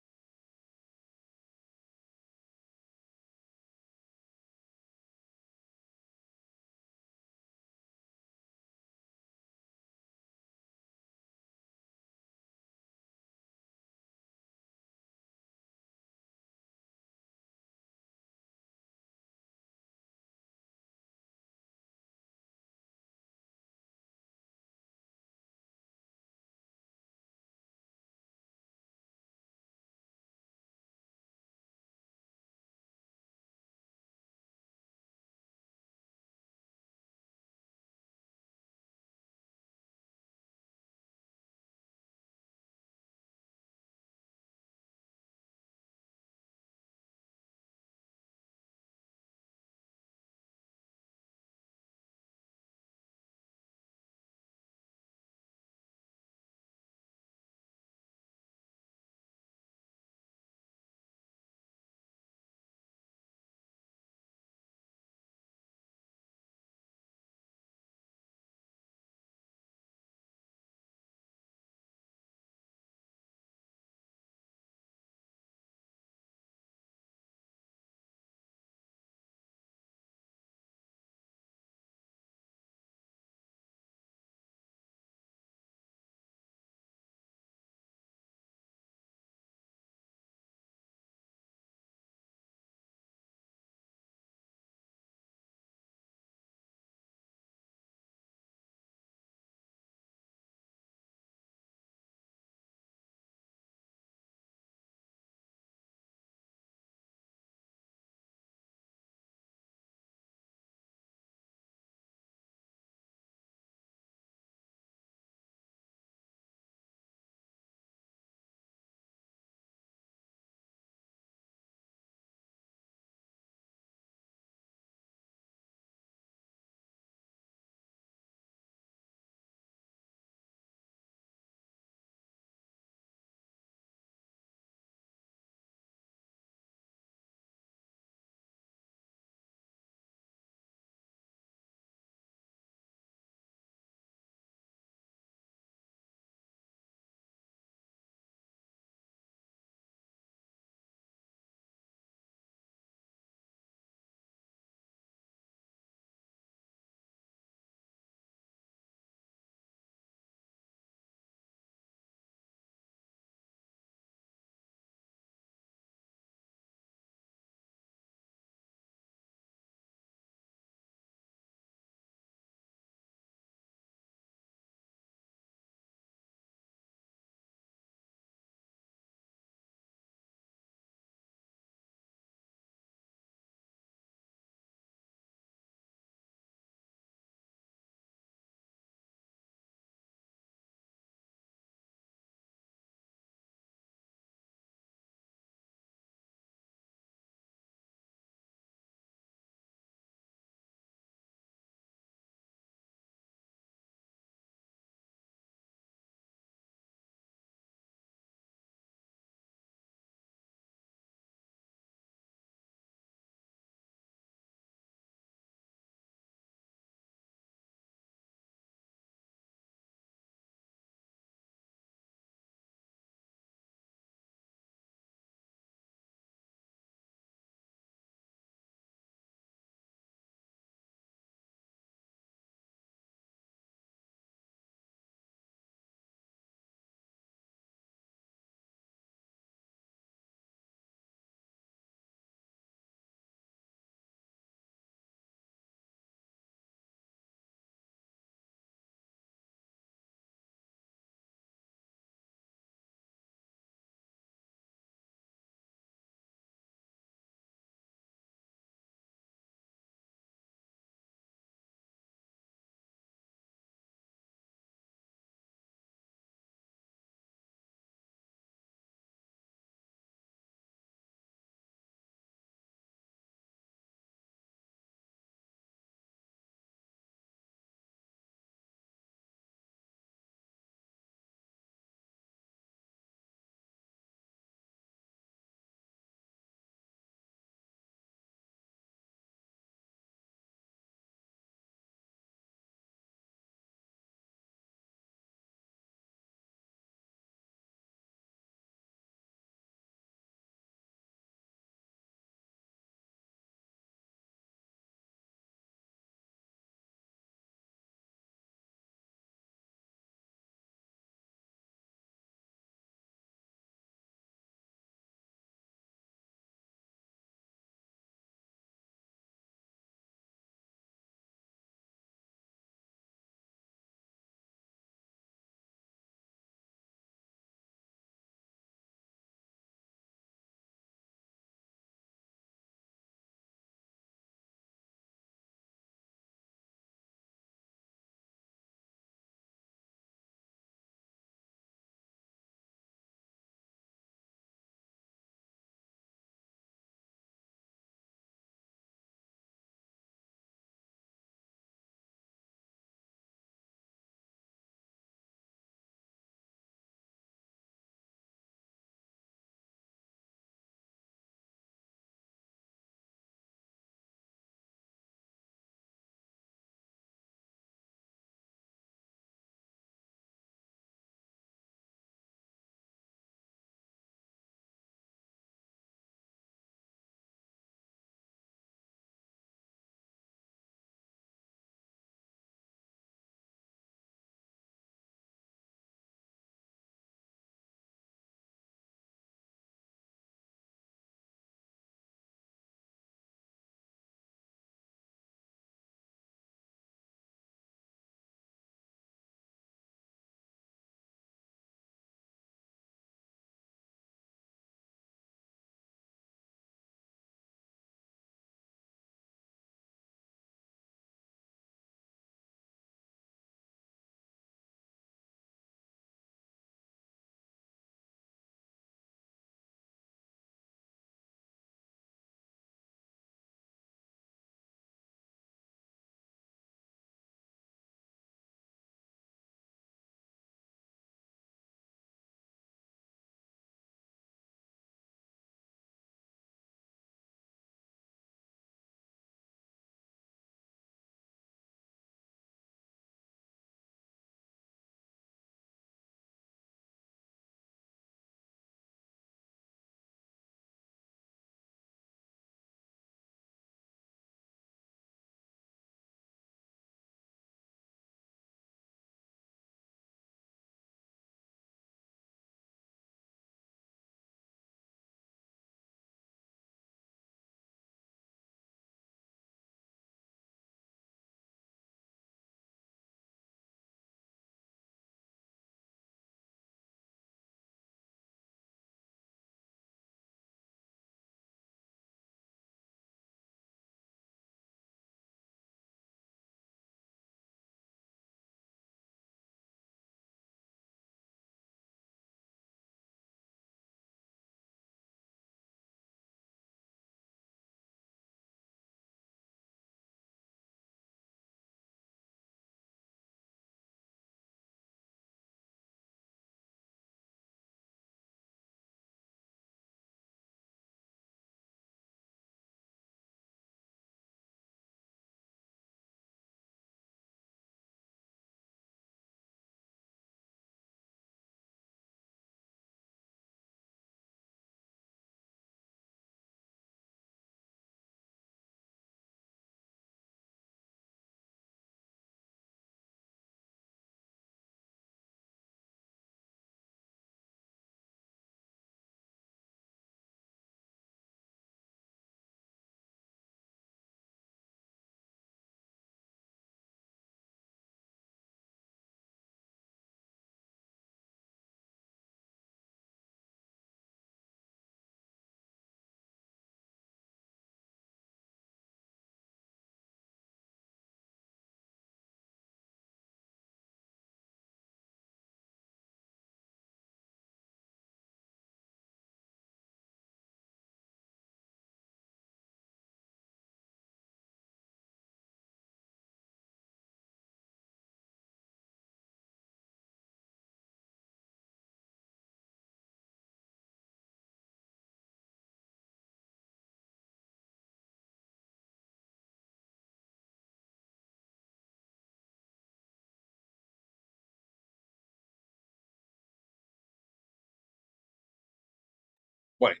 Bueno,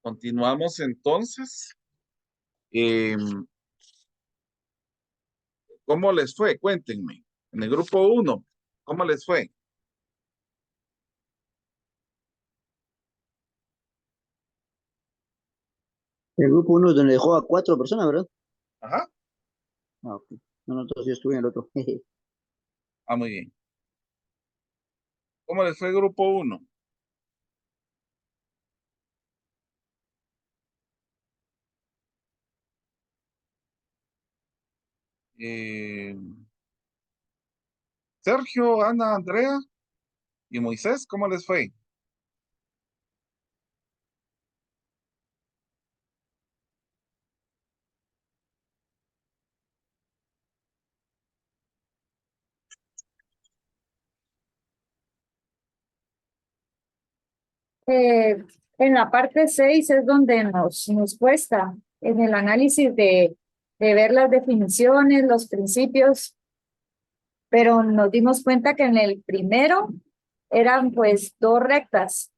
continuamos entonces. ¿Cómo les fue? Cuéntenme. En el grupo 1, ¿cómo les fue? El grupo 1 donde dejó a 4 personas, ¿verdad? Ajá. Ah, ok. No, no, entonces yo estuve en el otro. Ah, muy bien. ¿Cómo les fue el grupo 1? Sergio, Ana, Andrea y Moisés, ¿cómo les fue? Eh, en la parte 6 es donde nos cuesta, en el análisis de ver las definiciones, los principios, pero nos dimos cuenta que en el primero eran pues 2 rectas,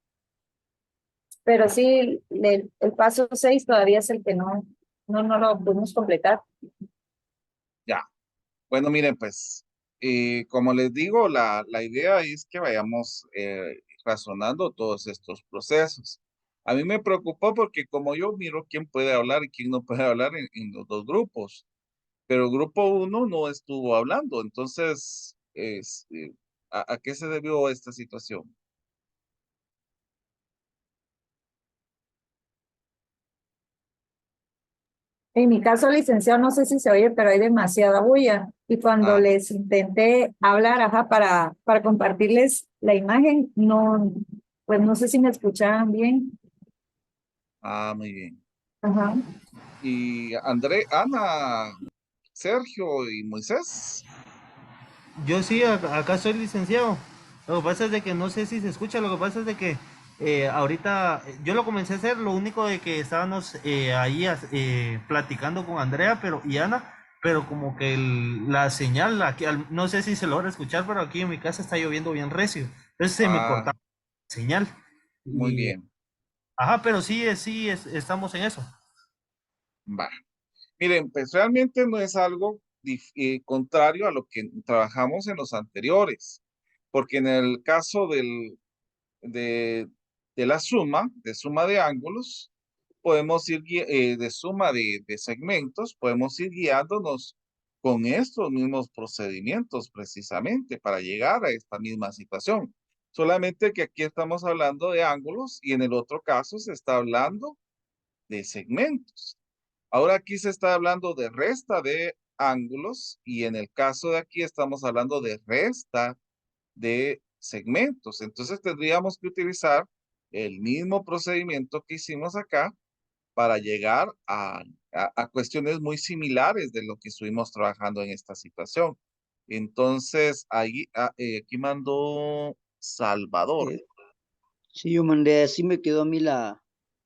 pero sí, el paso 6 todavía es el que no lo pudimos completar. Ya. Bueno, miren, pues, como les digo, la idea es que vayamos razonando todos estos procesos. A mí me preocupó porque como yo miro quién puede hablar y quién no puede hablar en los dos grupos, pero el grupo 1 no estuvo hablando, entonces, ¿a qué se debió esta situación? En mi caso, licenciado, no sé si se oye, pero hay demasiada bulla. Y cuando Ah, les intenté hablar, ajá, para compartirles la imagen, no, pues no sé si me escuchaban bien. muy bien. Ajá. Y André, Ana, Sergio y Moisés. Yo sí, acá soy licenciado. Lo que pasa es de que no sé si se escucha, lo que pasa es de que ahorita yo lo comencé a hacer, lo único de que estábamos ahí platicando con Andrea y Ana, pero como que la señal, aquí, no sé si se logra escuchar, pero aquí en mi casa está lloviendo bien recio, entonces se me Ah, cortaba la señal. muy Y, bien. ajá, pero sí, estamos en eso. Va. Miren, pues realmente no es algo contrario a lo que trabajamos en los anteriores, porque en el caso de, de la suma, de suma de ángulos, podemos ir de suma de segmentos, podemos ir guiándonos con estos mismos procedimientos precisamente para llegar a esta misma situación. Solamente que aquí estamos hablando de ángulos y en el otro caso se está hablando de segmentos. Ahora aquí se está hablando de resta de ángulos y en el caso de aquí estamos hablando de resta de segmentos. Entonces tendríamos que utilizar el mismo procedimiento que hicimos acá para llegar a cuestiones muy similares de lo que estuvimos trabajando en esta situación. Entonces, ahí, aquí mandó Salvador. Eh, sí, yo mandé, así me quedó a mí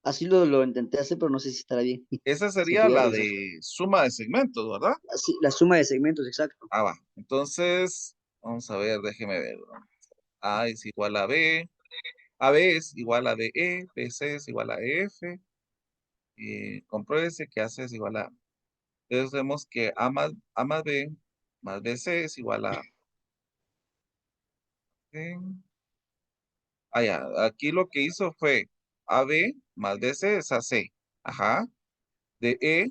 así lo intenté hacer, pero no sé si estará bien. Esa Se sería quería la revisar. de suma de segmentos, ¿verdad? Así, la suma de segmentos, exacto. Ah, va. Entonces, vamos a ver, déjeme ver. A es igual a B. AB es igual a DE. BC es igual a F. Compruébese que AC es igual a. Entonces vemos que A más B más BC es igual a. Ya, aquí lo que hizo fue AB más BC es AC. Ajá. DE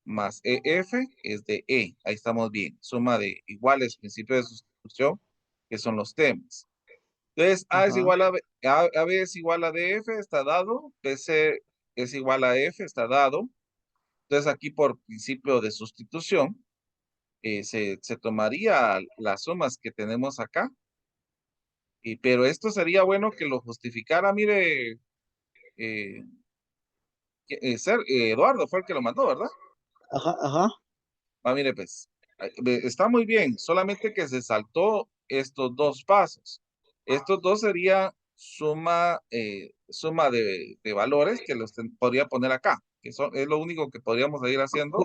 más EF es de E. Ahí estamos bien. Suma de iguales, principio de sustitución, que son los temas. Entonces, A es Ajá. igual a B, AB es igual a DF, está dado. BC es igual a F, está dado. Entonces, aquí por principio de sustitución, se tomaría las sumas que tenemos acá. Pero esto sería bueno que lo justificara, mire, eh, Eduardo fue el que lo mandó, ¿verdad? Ajá, ajá. Mire, pues, está muy bien, solamente que se saltó estos dos pasos. Estos dos sería suma de valores que podría poner acá, es lo único que podríamos ir haciendo.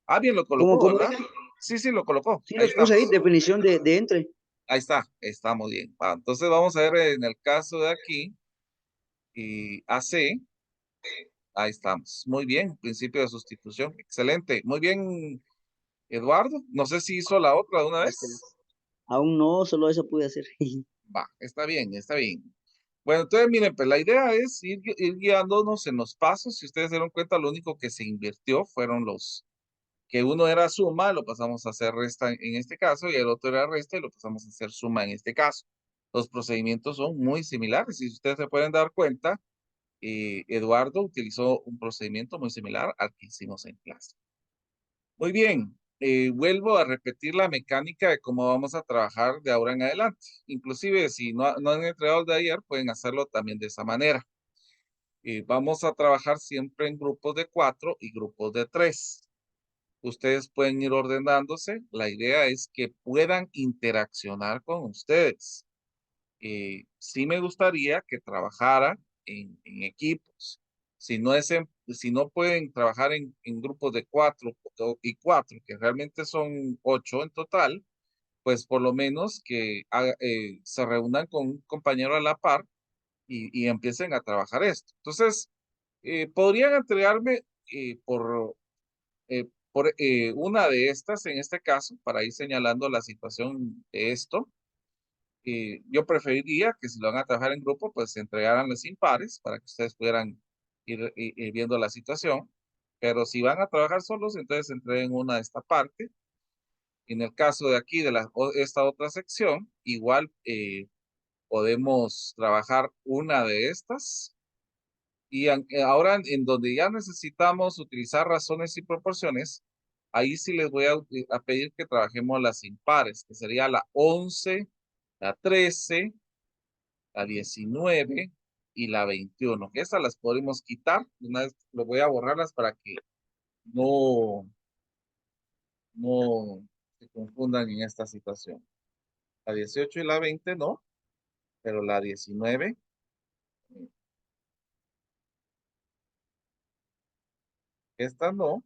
Ah, bien, lo ¿Cómo, colocó, cómo ¿verdad? dice? Sí, sí, lo colocó. Sí, Ahí los puse ahí, estamos. definición de entre. Ahí está, estamos bien. Entonces vamos a ver en el caso de aquí, y AC. Ahí estamos. Muy bien. Principio de sustitución. Excelente. Muy bien, Eduardo. No sé si hizo la otra de una vez. Aún no, solo eso pude hacer. Va, está bien, está bien. Bueno, entonces miren, pues la idea es ir guiándonos en los pasos. Si ustedes se dieron cuenta, lo único que se invirtió fueron los que uno era suma, lo pasamos a hacer resta en este caso, y el otro era resta y lo pasamos a hacer suma en este caso. Los procedimientos son muy similares. Y si ustedes se pueden dar cuenta, Eduardo utilizó un procedimiento muy similar al que hicimos en clase. Muy bien, vuelvo a repetir la mecánica de cómo vamos a trabajar de ahora en adelante. Inclusive si no han entregado el de ayer, pueden hacerlo también de esa manera. Vamos a trabajar siempre en grupos de 4 y grupos de 3. Ustedes pueden ir ordenándose. La idea es que puedan interaccionar con ustedes. Sí me gustaría que trabajaran en equipos. Si no pueden trabajar en grupos de 4 y 4, que realmente son 8 en total, pues por lo menos que se reúnan con un compañero a la par y empiecen a trabajar esto. Entonces, podrían entregarme por una de estas, en este caso, para ir señalando la situación de esto. Yo preferiría que si lo van a trabajar en grupo, pues se entregaran los impares para que ustedes pudieran ir viendo la situación. Pero si van a trabajar solos, entonces entreguen una de esta parte. En el caso de aquí, de esta otra sección, igual podemos trabajar una de estas. Y ahora en donde ya necesitamos utilizar razones y proporciones, ahí sí les voy a pedir que trabajemos las impares, que sería la 11, la 13, la 19 y la 21. Que estas las podemos quitar. Una vez lo voy a borrarlas para que no, no se confundan en esta situación. La 18 y la 20 no, pero la 19, esta no,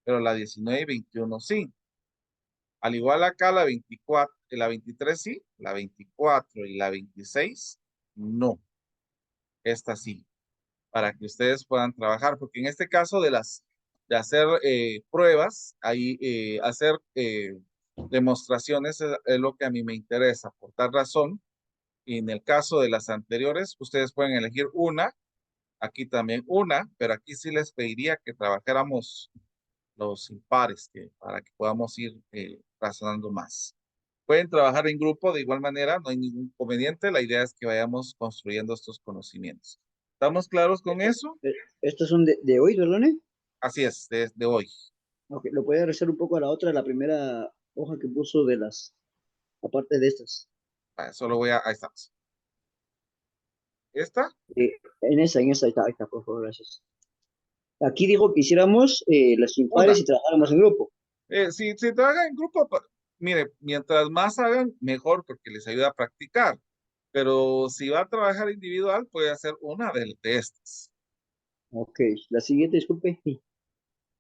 pero la 19 y 21 sí. Al igual acá la 24, la 23 sí, la 24 y la 26 no. Esta sí, para que ustedes puedan trabajar, porque en este caso de hacer pruebas, ahí hacer demostraciones es lo que a mí me interesa. Por tal razón, y en el caso de las anteriores, ustedes pueden elegir una, aquí también una, pero aquí sí les pediría que trabajáramos los impares para que podamos ir razonando más. Pueden trabajar en grupo de igual manera, no hay ningún inconveniente. La idea es que vayamos construyendo estos conocimientos. ¿Estamos claros con eso? Estos son de hoy, ¿verdad? Así es, de hoy. Ok, lo puede regresar un poco a la otra, la primera hoja que puso de las, aparte de estas. Solo voy a, ahí estamos. ¿Esta? En esa, ahí está, por favor, gracias. Aquí dijo que hiciéramos las Una. impares y trabajáramos en grupo. Si trabajan en grupo, mire, mientras más hagan, mejor, porque les ayuda a practicar. Pero si va a trabajar individual, puede hacer una de estas. Ok, la siguiente, disculpe.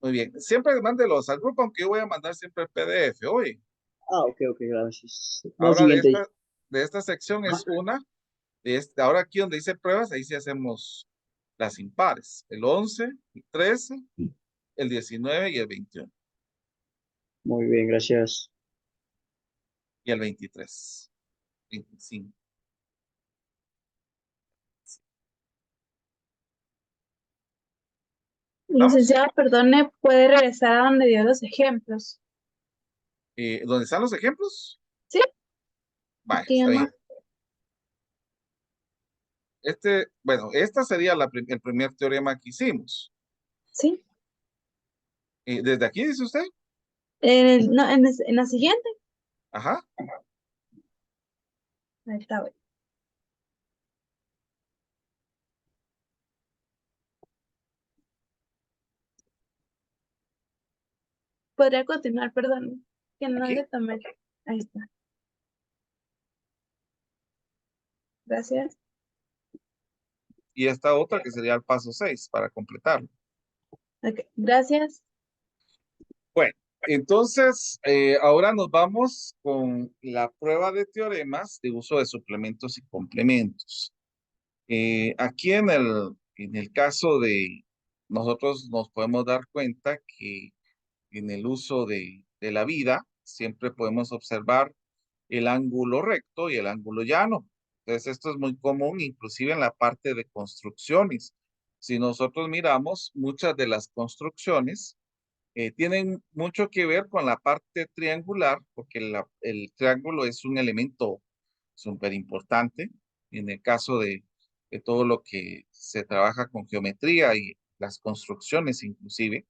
Muy bien. Siempre mándelos al grupo, aunque yo voy a mandar siempre el PDF hoy. Ok, gracias. La Ahora siguiente. de esta sección Ah, es una. Ahora aquí donde dice pruebas, ahí sí hacemos las impares. El 11, el 13, el 19 y el 21. muy bien, gracias. Y el 23. 25. ¿Estamos? Licenciada, perdone, ¿puede regresar a donde dio los ejemplos? ¿Dónde están los ejemplos? Sí, Vaya, aquí está nomás. bien. Bueno, esta sería el primer teorema que hicimos. Sí. ¿Desde aquí dice usted? No, en la siguiente. Ajá. Ahí está, güey. Podría continuar, perdón, que no Aquí. le tomé. Ahí está. Gracias. Y esta otra que sería el paso 6 para completarlo. Ok, gracias. Bueno, entonces ahora nos vamos con la prueba de teoremas de uso de suplementos y complementos. Aquí en el caso de nosotros nos podemos dar cuenta que en el uso de la vida siempre podemos observar el ángulo recto y el ángulo llano. Entonces, esto es muy común, inclusive en la parte de construcciones. Si nosotros miramos, muchas de las construcciones tienen mucho que ver con la parte triangular, porque el triángulo es un elemento súper importante en el caso de todo lo que se trabaja con geometría y las construcciones inclusive.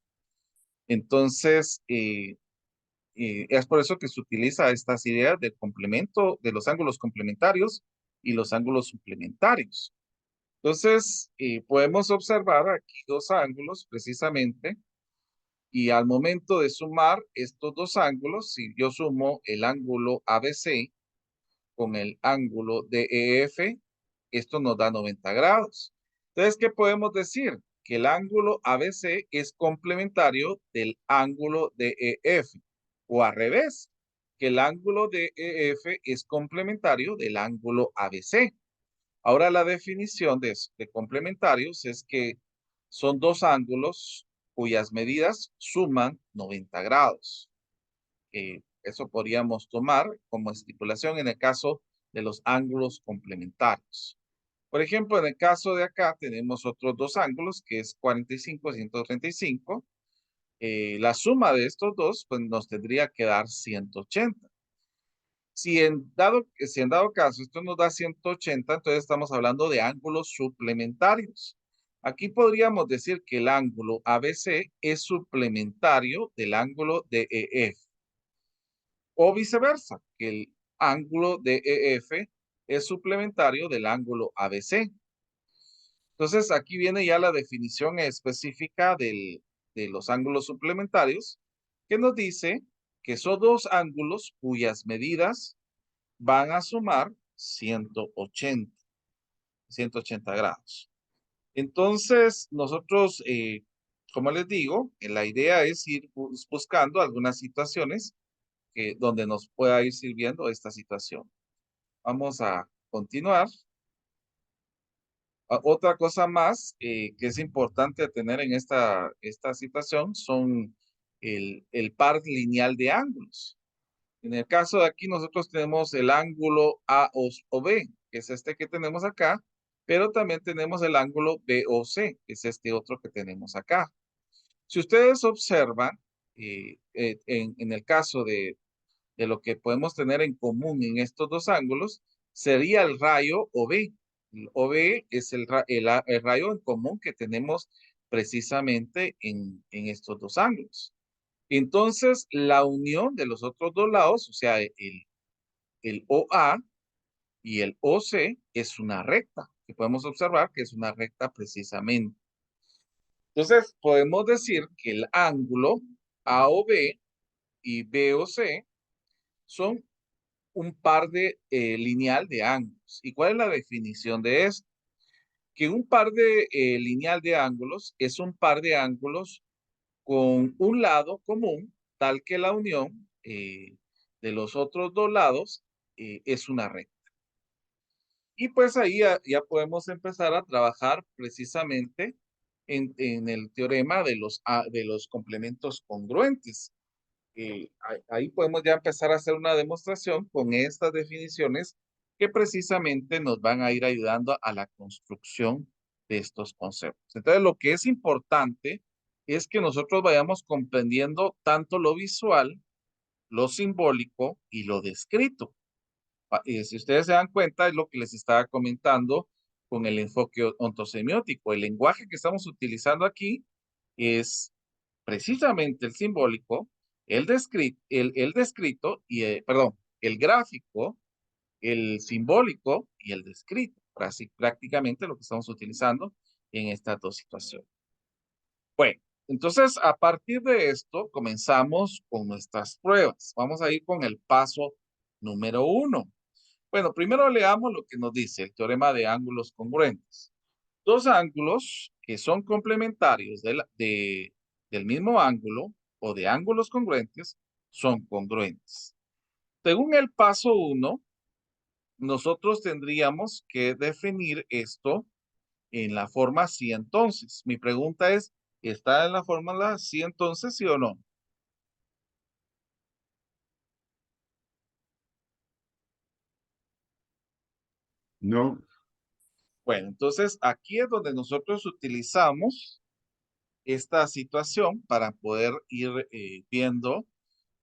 Entonces, es por eso que se utiliza estas ideas del complemento, de los ángulos complementarios y los ángulos suplementarios. Entonces, podemos observar aquí dos ángulos precisamente, y al momento de sumar estos dos ángulos, si yo sumo el ángulo ABC con el ángulo DEF, esto nos da 90 grados. Entonces, ¿qué podemos decir? Que el ángulo ABC es complementario del ángulo DEF, o al revés, que el ángulo DEF es complementario del ángulo ABC. Ahora la definición de complementarios es que son dos ángulos cuyas medidas suman 90 grados. Eso podríamos tomar como estipulación en el caso de los ángulos complementarios. Por ejemplo, en el caso de acá tenemos otros dos ángulos que es 45 y 135. La suma de estos dos pues nos tendría que dar 180. Si en dado caso esto nos da 180, entonces estamos hablando de ángulos suplementarios. Aquí podríamos decir que el ángulo ABC es suplementario del ángulo DEF, o viceversa, que el ángulo DEF es suplementario del ángulo ABC. Entonces aquí viene ya la definición específica de los ángulos suplementarios, que nos dice que son dos ángulos cuyas medidas van a sumar 180 grados. Entonces, nosotros, como les digo, la idea es ir buscando algunas situaciones donde nos pueda ir sirviendo esta situación. Vamos a continuar. Otra cosa más que es importante tener en esta situación son el par lineal de ángulos. En el caso de aquí, nosotros tenemos el ángulo AOB, que es este que tenemos acá, pero también tenemos el ángulo BOC, que es este otro que tenemos acá. Si ustedes observan, en el caso de lo que podemos tener en común en estos dos ángulos, sería el rayo OB. El OB es el rayo en común que tenemos precisamente en estos dos ángulos. Entonces, la unión de los otros dos lados, o sea, el OA y el OC, es una recta, que podemos observar que es una recta precisamente. Entonces, podemos decir que el ángulo AOB y BOC son un par de lineal de ángulos. ¿Y cuál es la definición de esto? Que un par de lineal de ángulos es un par de ángulos con un lado común, tal que la unión de los otros dos lados es una recta. Y pues ahí ya podemos empezar a trabajar precisamente en el teorema de los complementos congruentes. Ahí podemos ya empezar a hacer una demostración con estas definiciones que precisamente nos van a ir ayudando a la construcción de estos conceptos. Entonces, lo que es importante es que nosotros vayamos comprendiendo tanto lo visual, lo simbólico y lo descrito. Si ustedes se dan cuenta, es lo que les estaba comentando con el enfoque ontosemiótico. El lenguaje que estamos utilizando aquí es precisamente el simbólico, el descrito y, perdón, el gráfico, el simbólico y el descrito. Prácticamente lo que estamos utilizando en estas dos situaciones. Bueno, entonces a partir de esto comenzamos con nuestras pruebas. Vamos a ir con el paso número 1. Bueno, primero leamos lo que nos dice el teorema de ángulos congruentes. Dos ángulos que son complementarios del mismo ángulo o de ángulos congruentes son congruentes. Según el paso 1, nosotros tendríamos que definir esto en la forma sí entonces. Mi pregunta es, ¿está en la fórmula sí entonces, sí o no? No, Bueno, entonces aquí es donde nosotros utilizamos esta situación para poder ir viendo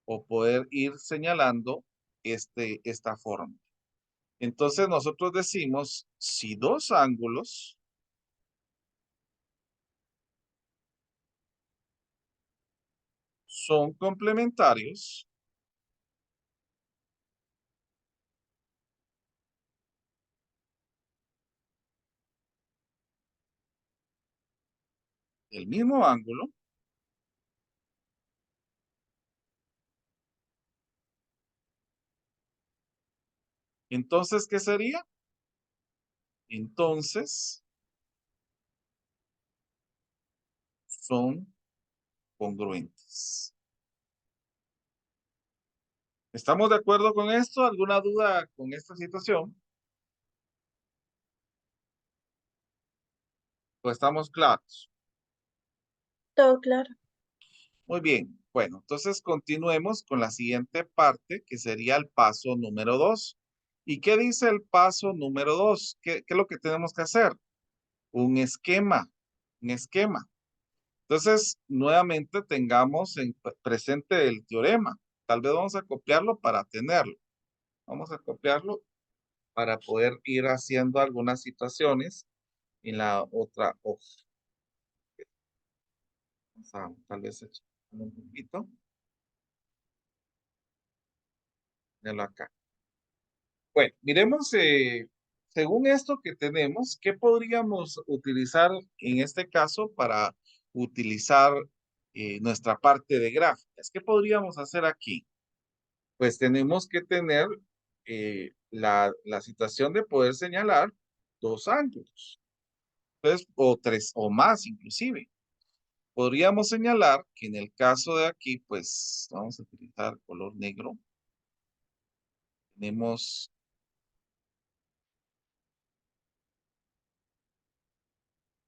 o poder ir señalando esta forma. Entonces nosotros decimos, si dos ángulos son complementarios, el mismo ángulo, entonces, ¿qué sería? Entonces, son congruentes. ¿Estamos de acuerdo con esto? ¿Alguna duda con esta situación? ¿O estamos claros? Todo claro. Muy bien. Bueno, entonces continuemos con la siguiente parte, que sería el paso número 2. ¿Y qué dice el paso número 2? ¿Qué es lo que tenemos que hacer? Un esquema, un esquema. Entonces, nuevamente tengamos en presente el teorema. Tal vez vamos a copiarlo para tenerlo. Vamos a copiarlo para poder ir haciendo algunas situaciones en la otra hoja. Vamos a tal vez echarlo un poquito. Míralo acá. Bueno, miremos, según esto que tenemos, ¿qué podríamos utilizar en este caso para utilizar nuestra parte de gráficas? ¿Qué podríamos hacer aquí? Pues tenemos que tener la situación de poder señalar dos ángulos, pues, o tres o más inclusive. Podríamos señalar que en el caso de aquí, pues vamos a utilizar color negro. Tenemos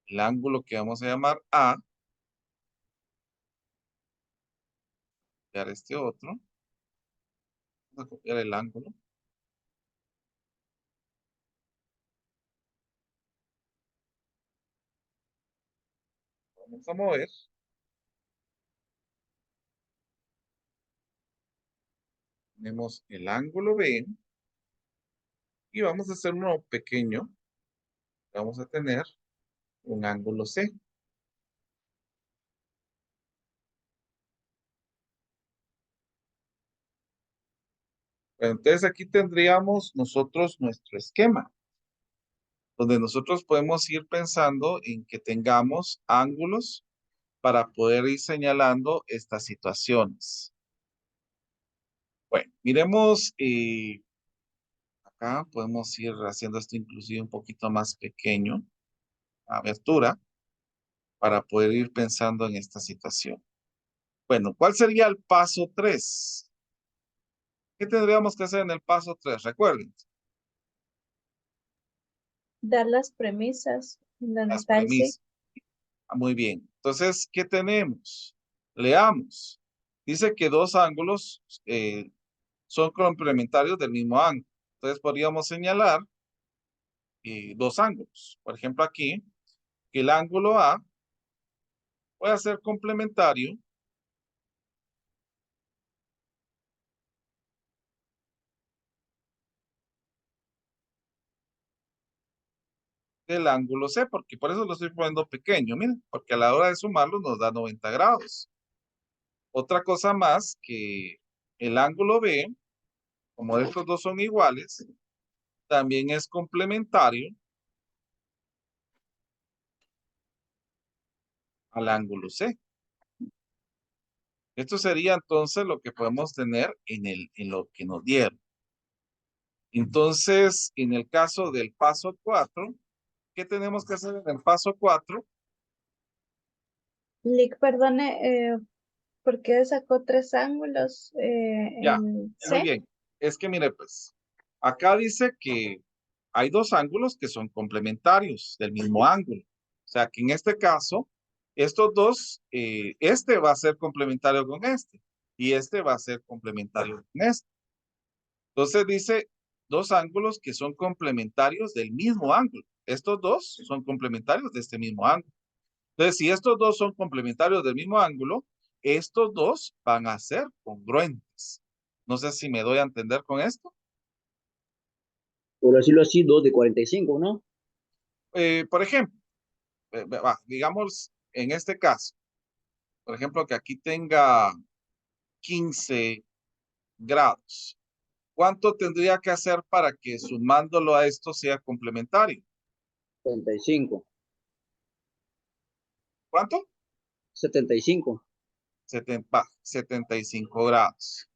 el ángulo que vamos a llamar A, copiar este otro, vamos a copiar el ángulo. Vamos a mover. Tenemos el ángulo B y vamos a hacer uno pequeño. Vamos a tener un ángulo C. Bueno, entonces aquí tendríamos nosotros nuestro esquema, donde nosotros podemos ir pensando en que tengamos ángulos para poder ir señalando estas situaciones. Bueno, miremos, acá podemos ir haciendo esto inclusive un poquito más pequeño, abertura, para poder ir pensando en esta situación. Bueno, ¿cuál sería el paso 3? ¿Qué tendríamos que hacer en el paso 3? Recuerden, Dar las premisas las fundamental, sí. premisas. Muy bien. Entonces, ¿qué tenemos? Leamos. Dice que dos ángulos son complementarios del mismo ángulo. Entonces, podríamos señalar dos ángulos. Por ejemplo, aquí, que el ángulo A puede ser complementario del ángulo C, porque por eso lo estoy poniendo pequeño, miren, porque a la hora de sumarlo nos da 90 grados. Otra cosa más, que el ángulo B, como estos dos son iguales, también es complementario al ángulo C. Esto sería entonces lo que podemos tener en lo que nos dieron. Entonces, en el caso del paso 4, ¿qué tenemos que hacer en el paso 4? Lick, perdone, ¿por qué sacó tres ángulos Ya, en muy C? bien. Es que mire, pues, Acá dice que hay dos ángulos que son complementarios del mismo ángulo. O sea que en este caso, estos dos, este va a ser complementario con este y este va a ser complementario con este. Entonces dice dos ángulos que son complementarios del mismo ángulo. Estos dos son complementarios de este mismo ángulo. Entonces, si estos dos son complementarios del mismo ángulo, estos dos van a ser congruentes. No sé si me doy a entender con esto. Por decirlo así, 2 de 45, ¿no? Por ejemplo, digamos en este caso, por ejemplo, que aquí tenga 15 grados. ¿Cuánto tendría que hacer para que sumándolo a esto sea complementario? 75. ¿Cuánto? 75. 75 grados.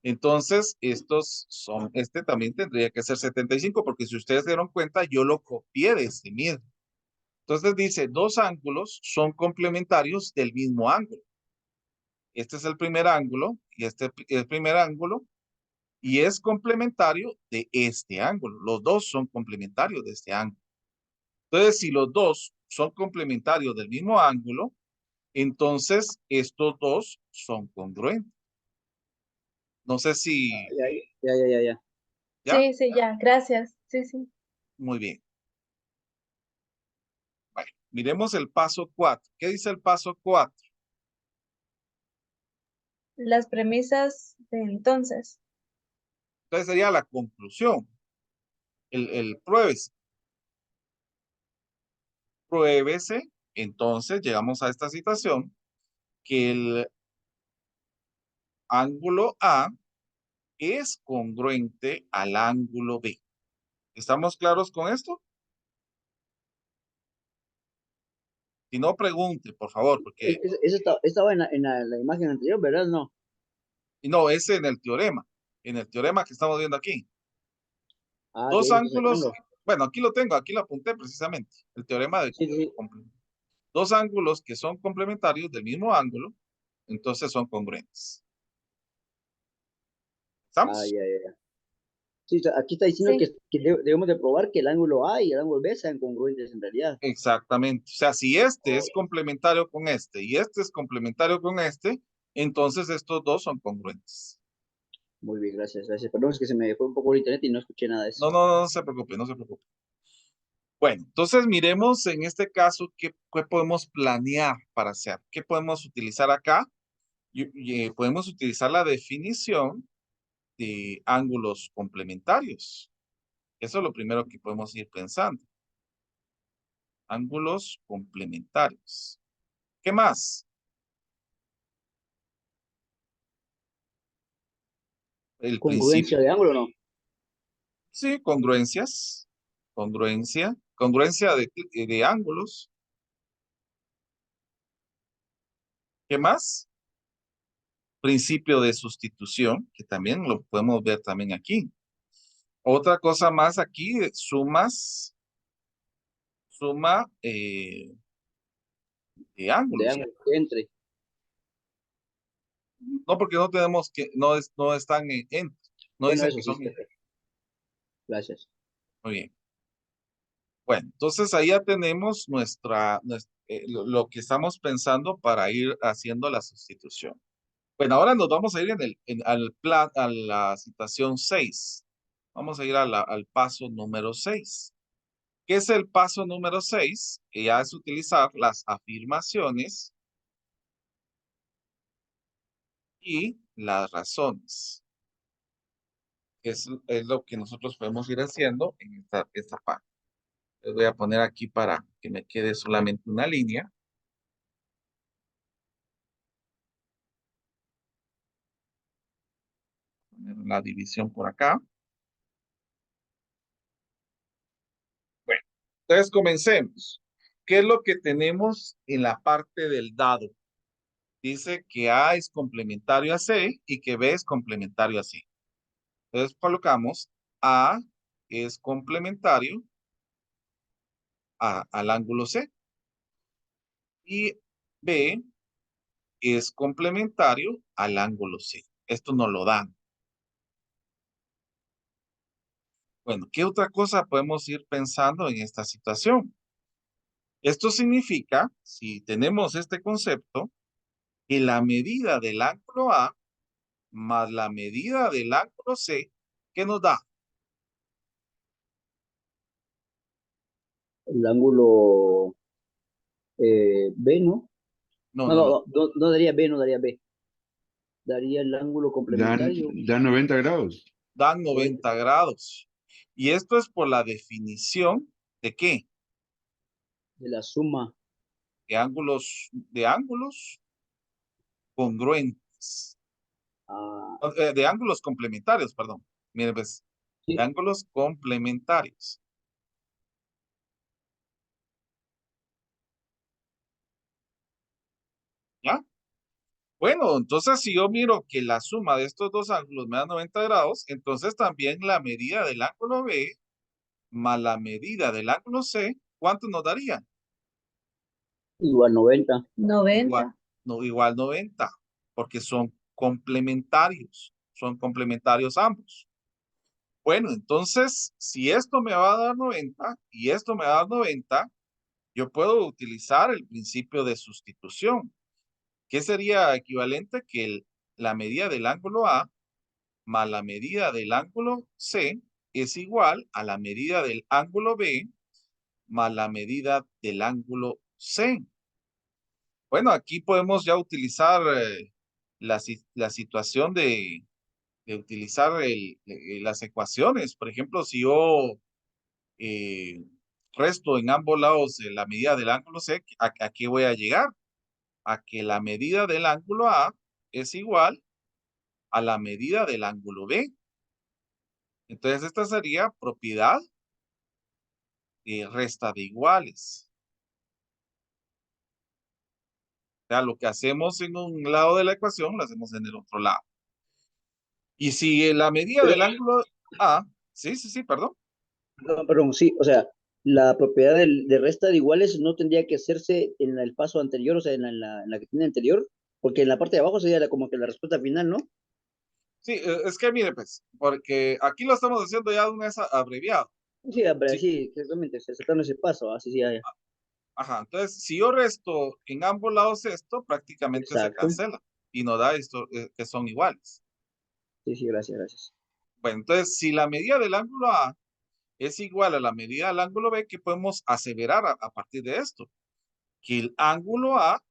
Entonces, este también tendría que ser 75, porque si ustedes se dieron cuenta, yo lo copié de este mismo. Entonces dice, dos ángulos son complementarios del mismo ángulo. Este es el primer ángulo y este es el primer ángulo y es complementario de este ángulo. Los dos son complementarios de este ángulo. Entonces, si los dos son complementarios del mismo ángulo, entonces estos dos son congruentes. No sé si, Ya. ¿ya? Sí, sí, ya, gracias. Sí, sí. Muy bien. Bueno, miremos el paso 4. ¿Qué dice el paso 4? Las premisas de entonces. Entonces sería la conclusión. El pruébese. Pruébese. Entonces llegamos a esta situación que el ángulo A es congruente al ángulo B. ¿Estamos claros con esto? Si no, pregunte, por favor, porque Eso estaba en la imagen anterior, ¿verdad? No. no, es en el teorema que estamos viendo aquí. Ah, de Dos ahí lo estoy ángulos, sacando. bueno, aquí lo tengo, aquí lo apunté precisamente, el teorema de Sí, sí. dos ángulos que son complementarios del mismo ángulo, entonces son congruentes. Ah, ¿Estamos? ya. Sí, aquí está diciendo Sí, que debemos de probar que el ángulo A y el ángulo B sean congruentes en realidad. Exactamente. O sea, si este Oh, es complementario con este y este es complementario con este, entonces estos dos son congruentes. muy bien, gracias. Perdón, es que se me fue un poco el internet y no escuché nada de eso. No se preocupe, no se preocupe. Bueno, entonces miremos en este caso qué podemos planear para hacer. ¿Qué podemos utilizar acá? Podemos utilizar la definición de ángulos complementarios. Eso es lo primero que podemos ir pensando. Ángulos complementarios. ¿Qué más? El principio. ¿Congruencia de ángulo o no? Sí, congruencias. Congruencia de ángulos. ¿Qué más? Principio de sustitución, que también lo podemos ver también aquí. Otra cosa más aquí, suma de De ángulos. ángulo entre. No, porque no tenemos que, no están no Bueno, dicen eso que sí, son. está perfecto. Gracias. Muy bien. Bueno, entonces ahí ya tenemos lo que estamos pensando para ir haciendo la sustitución. Bueno, ahora nos vamos a ir a la situación 6. Vamos a ir al paso número 6. ¿Qué es el paso número 6? Que ya es utilizar las afirmaciones y las razones. Es lo que nosotros podemos ir haciendo en esta parte. Les voy a poner aquí para que me quede solamente una línea. Poner la división por acá. Bueno, entonces comencemos. ¿Qué es lo que tenemos en la parte del dado? Dice que A es complementario a C y que B es complementario a C. Entonces colocamos A es complementario al ángulo C y B es complementario al ángulo C. Esto nos lo dan. Bueno, ¿qué otra cosa podemos ir pensando en esta situación? Esto significa, si tenemos este concepto, que la medida del ángulo A más la medida del ángulo C, ¿qué nos da? El ángulo B, ¿no? No, No, no, no, no. no, no daría B, no daría B. Daría el ángulo Dan, complementario dan 90 grados. Dan de 90 grados. Y esto es por la definición de ¿qué? la suma. De ángulos congruentes. Ah, De ángulos complementarios, perdón. Miren, pues, de sí, ángulos complementarios. ¿Ya? Bueno, entonces si yo miro que la suma de estos dos ángulos me da 90 grados, entonces también la medida del ángulo B más la medida del ángulo C, ¿cuánto nos daría? igual 90. Igual, 90. no, igual 90, porque son complementarios ambos. Bueno, entonces, si esto me va a dar 90 y esto me va a dar 90, yo puedo utilizar el principio de sustitución, que sería equivalente que la medida del ángulo A más la medida del ángulo C es igual a la medida del ángulo B más la medida del ángulo C. Bueno, aquí podemos ya utilizar la situación de utilizar las ecuaciones. Por ejemplo, si yo eh, resto en ambos lados la medida del ángulo C, ¿a qué voy a llegar? A que la medida del ángulo A es igual a la medida del ángulo B. Entonces, esta sería propiedad de resta de iguales. O sea, lo que hacemos en un lado de la ecuación, lo hacemos en el otro lado. Y si la medida Pero, del ángulo A, sí, perdón. no, perdón, sí, o sea, la propiedad de resta de iguales no tendría que hacerse en el paso anterior, o sea, en la que tiene anterior, porque en la parte de abajo sería como que la respuesta final, ¿no? Sí, es que mire, pues, porque aquí lo estamos haciendo ya de una vez abreviado. Sí, hombre, Sí, sí, exactamente, se saltaron ese paso, así, sí, ya, ya. ajá, entonces, si yo resto en ambos lados esto, prácticamente se Exacto. cancela y nos da esto que son iguales. Sí, sí, gracias, gracias. Bueno, entonces, si la medida del ángulo A es igual a la medida del ángulo B, ¿qué podemos aseverar a partir de esto? Que el ángulo A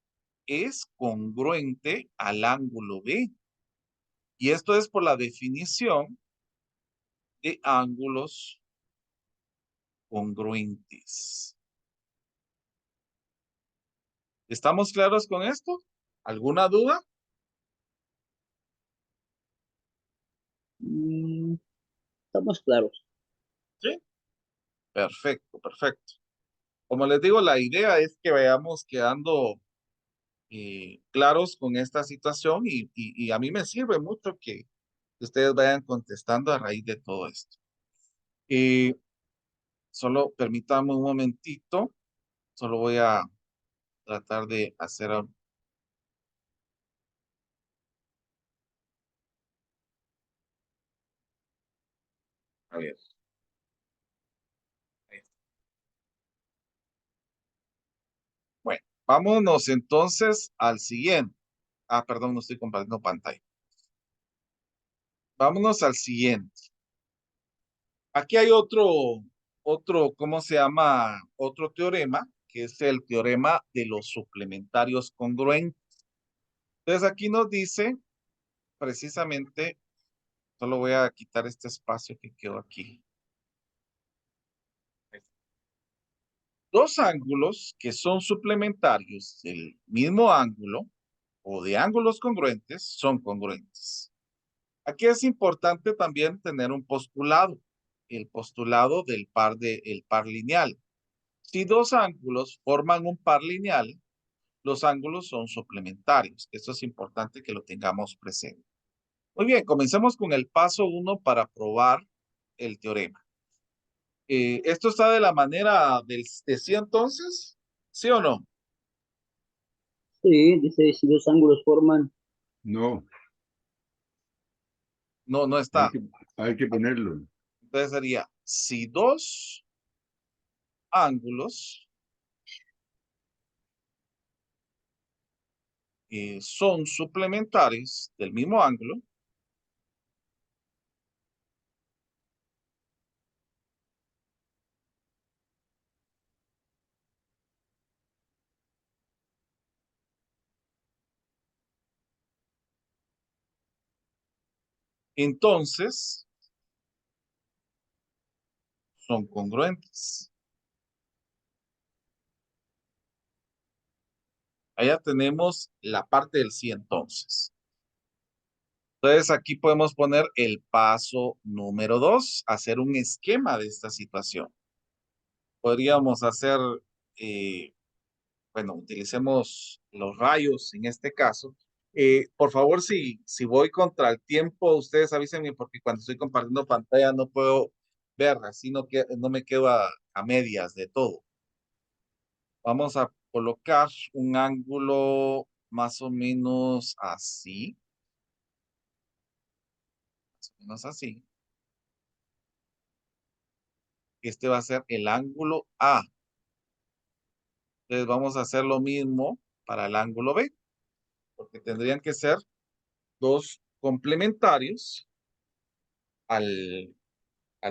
es congruente al ángulo B. Y esto es por la definición de ángulos congruentes. ¿Estamos claros con esto? ¿Alguna duda? Mm, estamos claros. Sí. Perfecto, perfecto. Como les digo, la idea es que vayamos quedando claros con esta situación y a mí me sirve mucho que ustedes vayan contestando a raíz de todo esto. Eh, Solo permítame un momentito, solo voy a tratar de hacer, a ver, ahí está. Bueno, vámonos entonces al siguiente. Ah, perdón, no estoy compartiendo pantalla. Vámonos al siguiente. Aquí hay ¿cómo se llama? Otro teorema, que es el teorema de los suplementarios congruentes. Entonces aquí nos dice precisamente, solo voy a quitar este espacio que quedó aquí. Dos ángulos que son suplementarios del mismo ángulo o de ángulos congruentes son congruentes. Aquí es importante también tener un postulado, el postulado el par lineal. Si dos ángulos forman un par lineal, los ángulos son suplementarios. Esto es importante que lo tengamos presente. Muy bien, comencemos con el paso 1 para probar el teorema. ¿Esto está de la manera de sí entonces? ¿Sí o no? Sí, dice, si dos ángulos forman, No, No, no hay está. que, hay que ponerlo. Entonces sería, si dos ángulos son suplementarios del mismo ángulo, entonces son congruentes. Allá tenemos la parte del sí entonces. Entonces aquí podemos poner el paso número 2, hacer un esquema de esta situación. Podríamos hacer, bueno, utilicemos los rayos en este caso. Por favor, si voy contra el tiempo, ustedes avísenme porque cuando estoy compartiendo pantalla no puedo ver, así no me quedo a medias de todo. Vamos a colocar un ángulo más o menos así. Más o menos así. Este va a ser el ángulo A. Entonces vamos a hacer lo mismo para el ángulo B, porque tendrían que ser dos complementarios al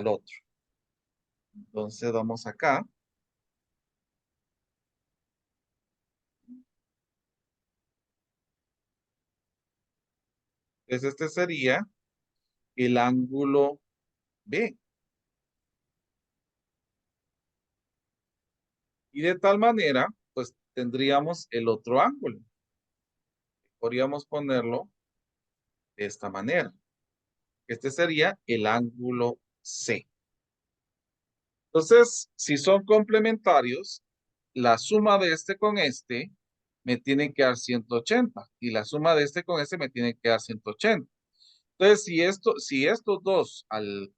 otro. Entonces vamos acá. Entonces este sería el ángulo B. Y de tal manera, pues tendríamos el otro ángulo. Podríamos ponerlo de esta manera. Este sería el ángulo C. Entonces, si son complementarios, la suma de este con este me tiene que dar 180 y la suma de este con este me tiene que dar 180. Entonces, si estos dos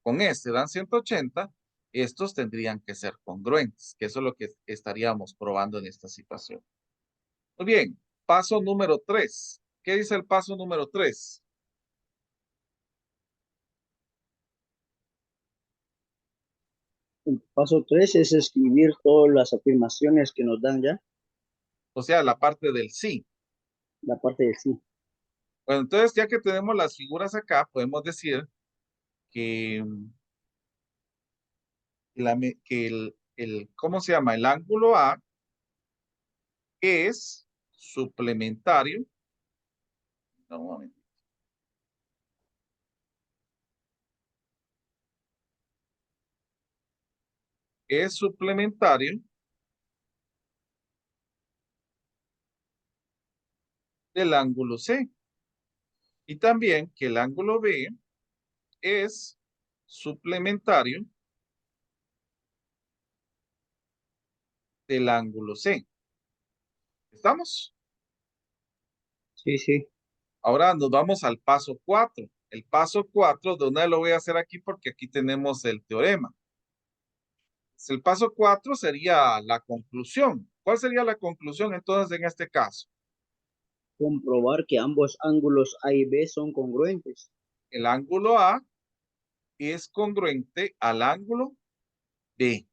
con este dan 180, estos tendrían que ser congruentes, que eso es lo que estaríamos probando en esta situación. Muy bien, paso número 3. ¿Qué dice el paso número 3? El paso 3 es escribir todas las afirmaciones que nos dan ya, O sea, la parte del sí. la parte de sí. Bueno, entonces ya que tenemos las figuras acá, podemos decir que, ¿cómo se llama? El ángulo A es suplementario. No, un momento. Es suplementario del ángulo C. Y también que el ángulo B es suplementario del ángulo C. ¿Estamos? Sí, sí. Ahora nos vamos al paso 4. El paso 4, de una vez lo voy a hacer aquí porque aquí tenemos el teorema. El paso 4 sería la conclusión. ¿Cuál sería la conclusión entonces en este caso? Comprobar que ambos ángulos A y B son congruentes. El ángulo A es congruente al ángulo B.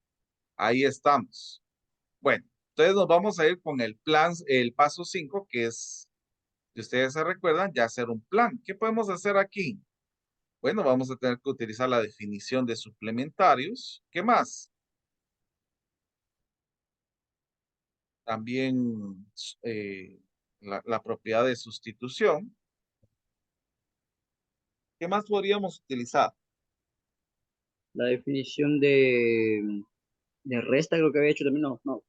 Ahí estamos. Bueno, entonces nos vamos a ir con el paso 5, que es, si ustedes se recuerdan, ya hacer un plan. ¿Qué podemos hacer aquí? Bueno, vamos a tener que utilizar la definición de suplementarios. ¿Qué más? También la propiedad de sustitución. ¿Qué más podríamos utilizar? La definición de resta creo que había hecho también, no, perdón,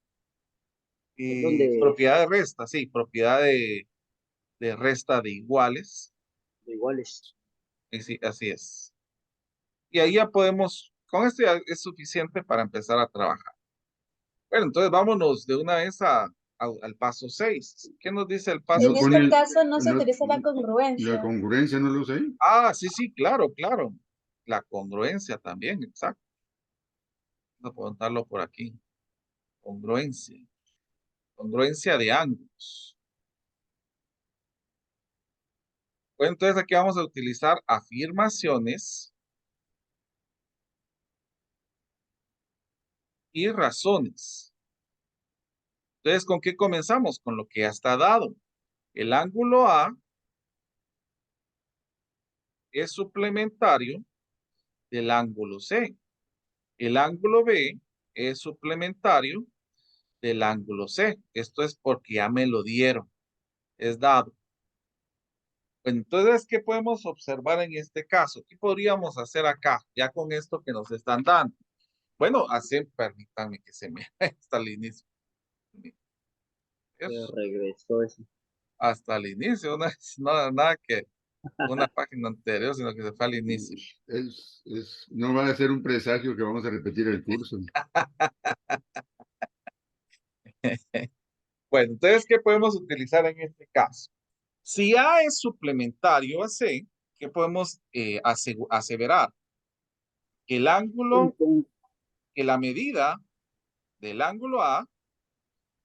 Propiedad de resta, sí, propiedad de resta de iguales. de iguales. Y sí, así es. Y ahí ya podemos, con esto ya es suficiente para empezar a trabajar. Bueno, entonces vámonos de una vez al paso 6. ¿Qué nos dice el paso En No 6? este pone, caso no se no, utiliza la la congruencia. congruencia no lo sé. Ah, sí, sí, claro, claro. La congruencia también, exacto. Vamos a apuntarlo por aquí. Congruencia. Congruencia de ángulos. Bueno, entonces aquí vamos a utilizar afirmaciones y razones. Entonces, ¿con qué comenzamos? Con lo que ya está dado. El ángulo A es suplementario del ángulo C. El ángulo B es suplementario del ángulo C. Esto es porque ya me lo dieron. Es dado. Entonces, ¿qué podemos observar en este caso? ¿Qué podríamos hacer acá, ya con esto que nos están dando? Bueno, así, permítanme que se me hasta el inicio. Regresó eso. Hasta el inicio, no, nada que una página anterior, sino que se fue al inicio. No va a ser un presagio que vamos a repetir el curso. Bueno, entonces, ¿qué podemos utilizar en este caso? Si A es suplementario a C, ¿qué podemos aseverar? Que el ángulo, que la medida del ángulo A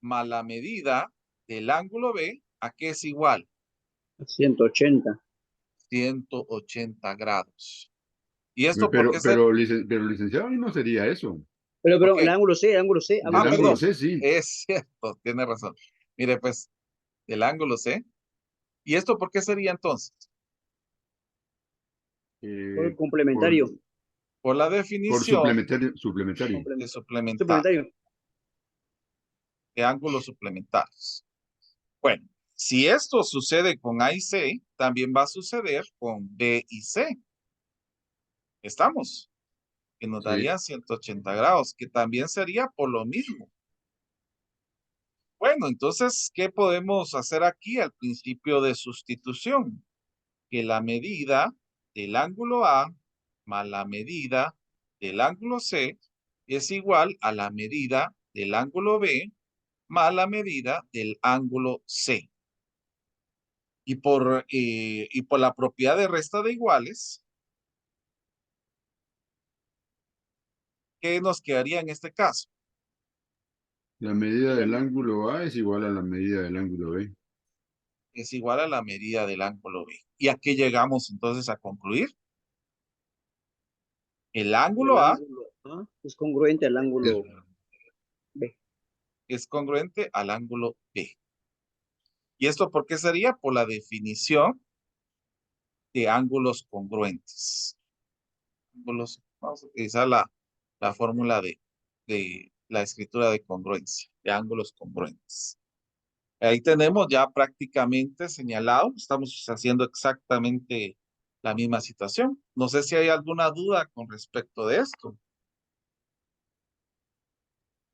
más la medida del ángulo B, ¿a qué es igual? 180. 180 grados. ¿Y esto por qué Pero licenciado, no sería eso. Pero Ok. el ángulo C, ángulo C, Del ángulo ángulo C. C, sí. Es cierto, tiene razón. Mire, pues, el ángulo C. ¿Y esto por qué sería entonces? Por Eh, complementario. Por la por definición suplementario. de suplementar, Suplementario. de ángulos suplementarios. Bueno, si esto sucede con A y C, también va a suceder con B y C. ¿Estamos? Que nos Sí. daría 180 grados, que también sería por lo mismo. Bueno, entonces, ¿qué podemos hacer aquí al principio de sustitución? Que la medida del ángulo A más la medida del ángulo C es igual a la medida del ángulo B más la medida del ángulo C. Y por la propiedad de resta de iguales, ¿qué nos quedaría en este caso? La medida del ángulo A es igual a la medida del ángulo B. Es igual a la medida del ángulo B. ¿Y a qué llegamos entonces a concluir? El ángulo El A ángulo A es congruente al Es, ángulo B. es congruente al ángulo B. ¿Y esto por qué sería? Por la definición de ángulos congruentes. Vamos a utilizar la fórmula de la escritura de congruencia, de ángulos congruentes. Ahí tenemos ya prácticamente señalado, estamos haciendo exactamente la misma situación. No sé si hay alguna duda con respecto de esto.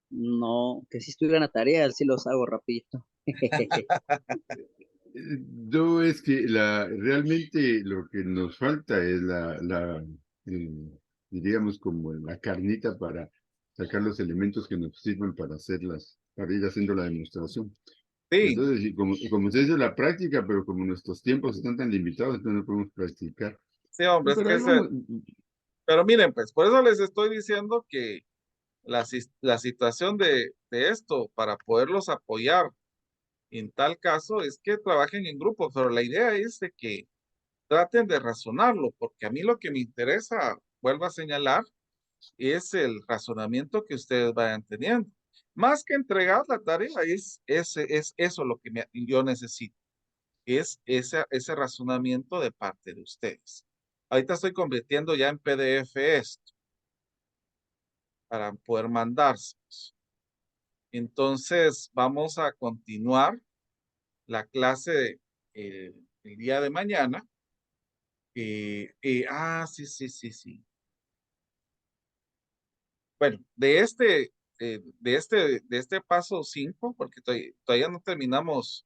No, que si estuviera en la tarea, sí los hago rapidito. no, es que realmente lo que nos falta es diríamos como la carnita para sacar los elementos que nos sirvan para ir haciendo la demostración. Sí, Entonces, y como usted dice, la práctica, pero como nuestros tiempos están tan limitados, entonces no podemos practicar. sí, hombre, es Pero que ahí vamos, pero miren, pues, por eso les estoy diciendo que la situación de esto, para poderlos apoyar en tal caso, es que trabajen en grupo, pero la idea es de que traten de razonarlo, porque a mí lo que me interesa, vuelvo a señalar, es el razonamiento que ustedes vayan teniendo. Más que entregar la tarea, es eso lo que yo necesito, es ese razonamiento de parte de ustedes. Ahorita estoy convirtiendo ya en PDF esto para poder mandárselos. Entonces, vamos a continuar la clase el día de mañana. Sí, sí, sí, sí. Bueno, de este paso 5, porque todavía no terminamos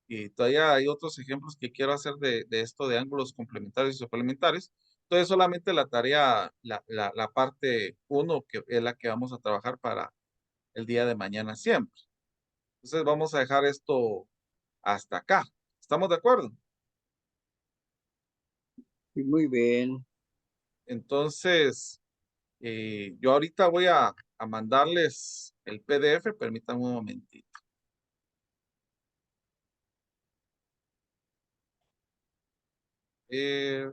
y todavía hay otros ejemplos que quiero hacer de esto de ángulos complementarios y suplementarios. Entonces, solamente la tarea, la parte uno, que es la que vamos a trabajar para el día de mañana siempre. Entonces, vamos a dejar esto hasta acá. ¿Estamos de acuerdo? Muy bien. Entonces, yo ahorita voy a mandarles el PDF, permítanme un momentito. Eh,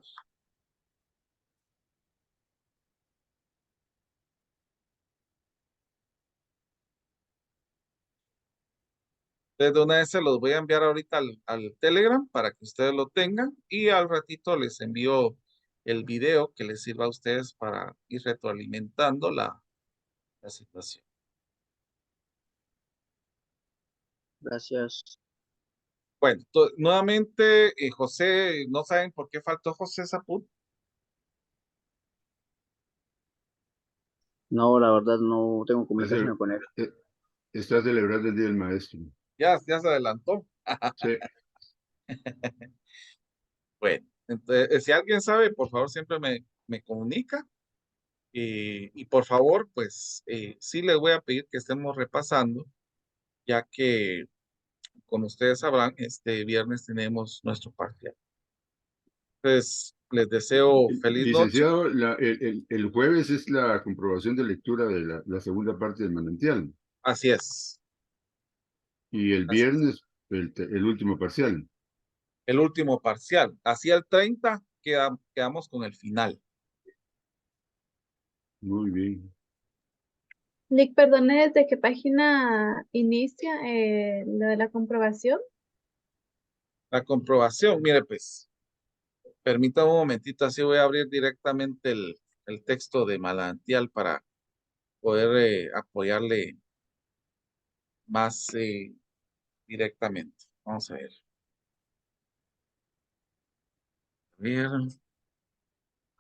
Entonces, de una vez se los voy a enviar ahorita al Telegram para que ustedes lo tengan y al ratito les envío el video que les sirva a ustedes para ir retroalimentando la situación. Gracias. Bueno, nuevamente, José, ¿no saben por qué faltó José Saput? No, la verdad no tengo Está comunicación con él. está celebrando el Día del Maestro. Ya se adelantó. Sí. Bueno, entonces, si alguien sabe, por favor, siempre me comunica. Y por favor, pues sí les voy a pedir que estemos repasando, ya que, como ustedes sabrán, este viernes tenemos nuestro parcial. Entonces, les deseo feliz noche. Licenciado, el jueves es la comprobación de lectura de la segunda parte del manantial. Así es. Y el Así es. viernes, el último parcial. El último parcial. Hacia el 30 quedamos con el final. Muy bien. Nick, perdone, ¿desde qué página inicia lo de la comprobación? La comprobación, mire pues, permítame un momentito, así voy a abrir directamente el texto de manantial para poder apoyarle más directamente. Vamos a ver. A ver,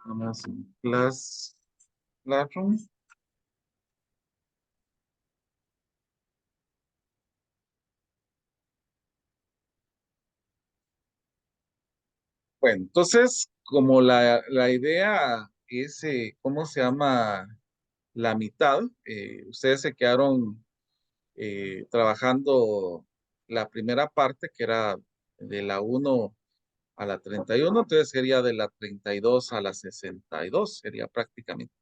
vamos en Classroom. Bueno, entonces, como la idea es, ¿cómo se llama? La mitad, ustedes se quedaron trabajando la primera parte, que era de la 1 a la 31, entonces sería de la 32 a la 62, sería prácticamente.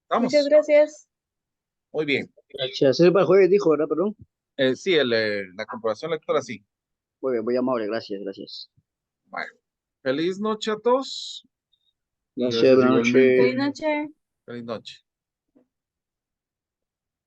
Muchas ¿Estamos? gracias. Muy bien. Gracias. Es para el jueves, dijo, ¿verdad? Perdón. Sí, la comprobación lectora, sí. Muy bien, muy amable. Gracias, gracias. Bueno, feliz noche a todos. Gracias, buenas noches. igualmente. Buenas noches. Feliz noche.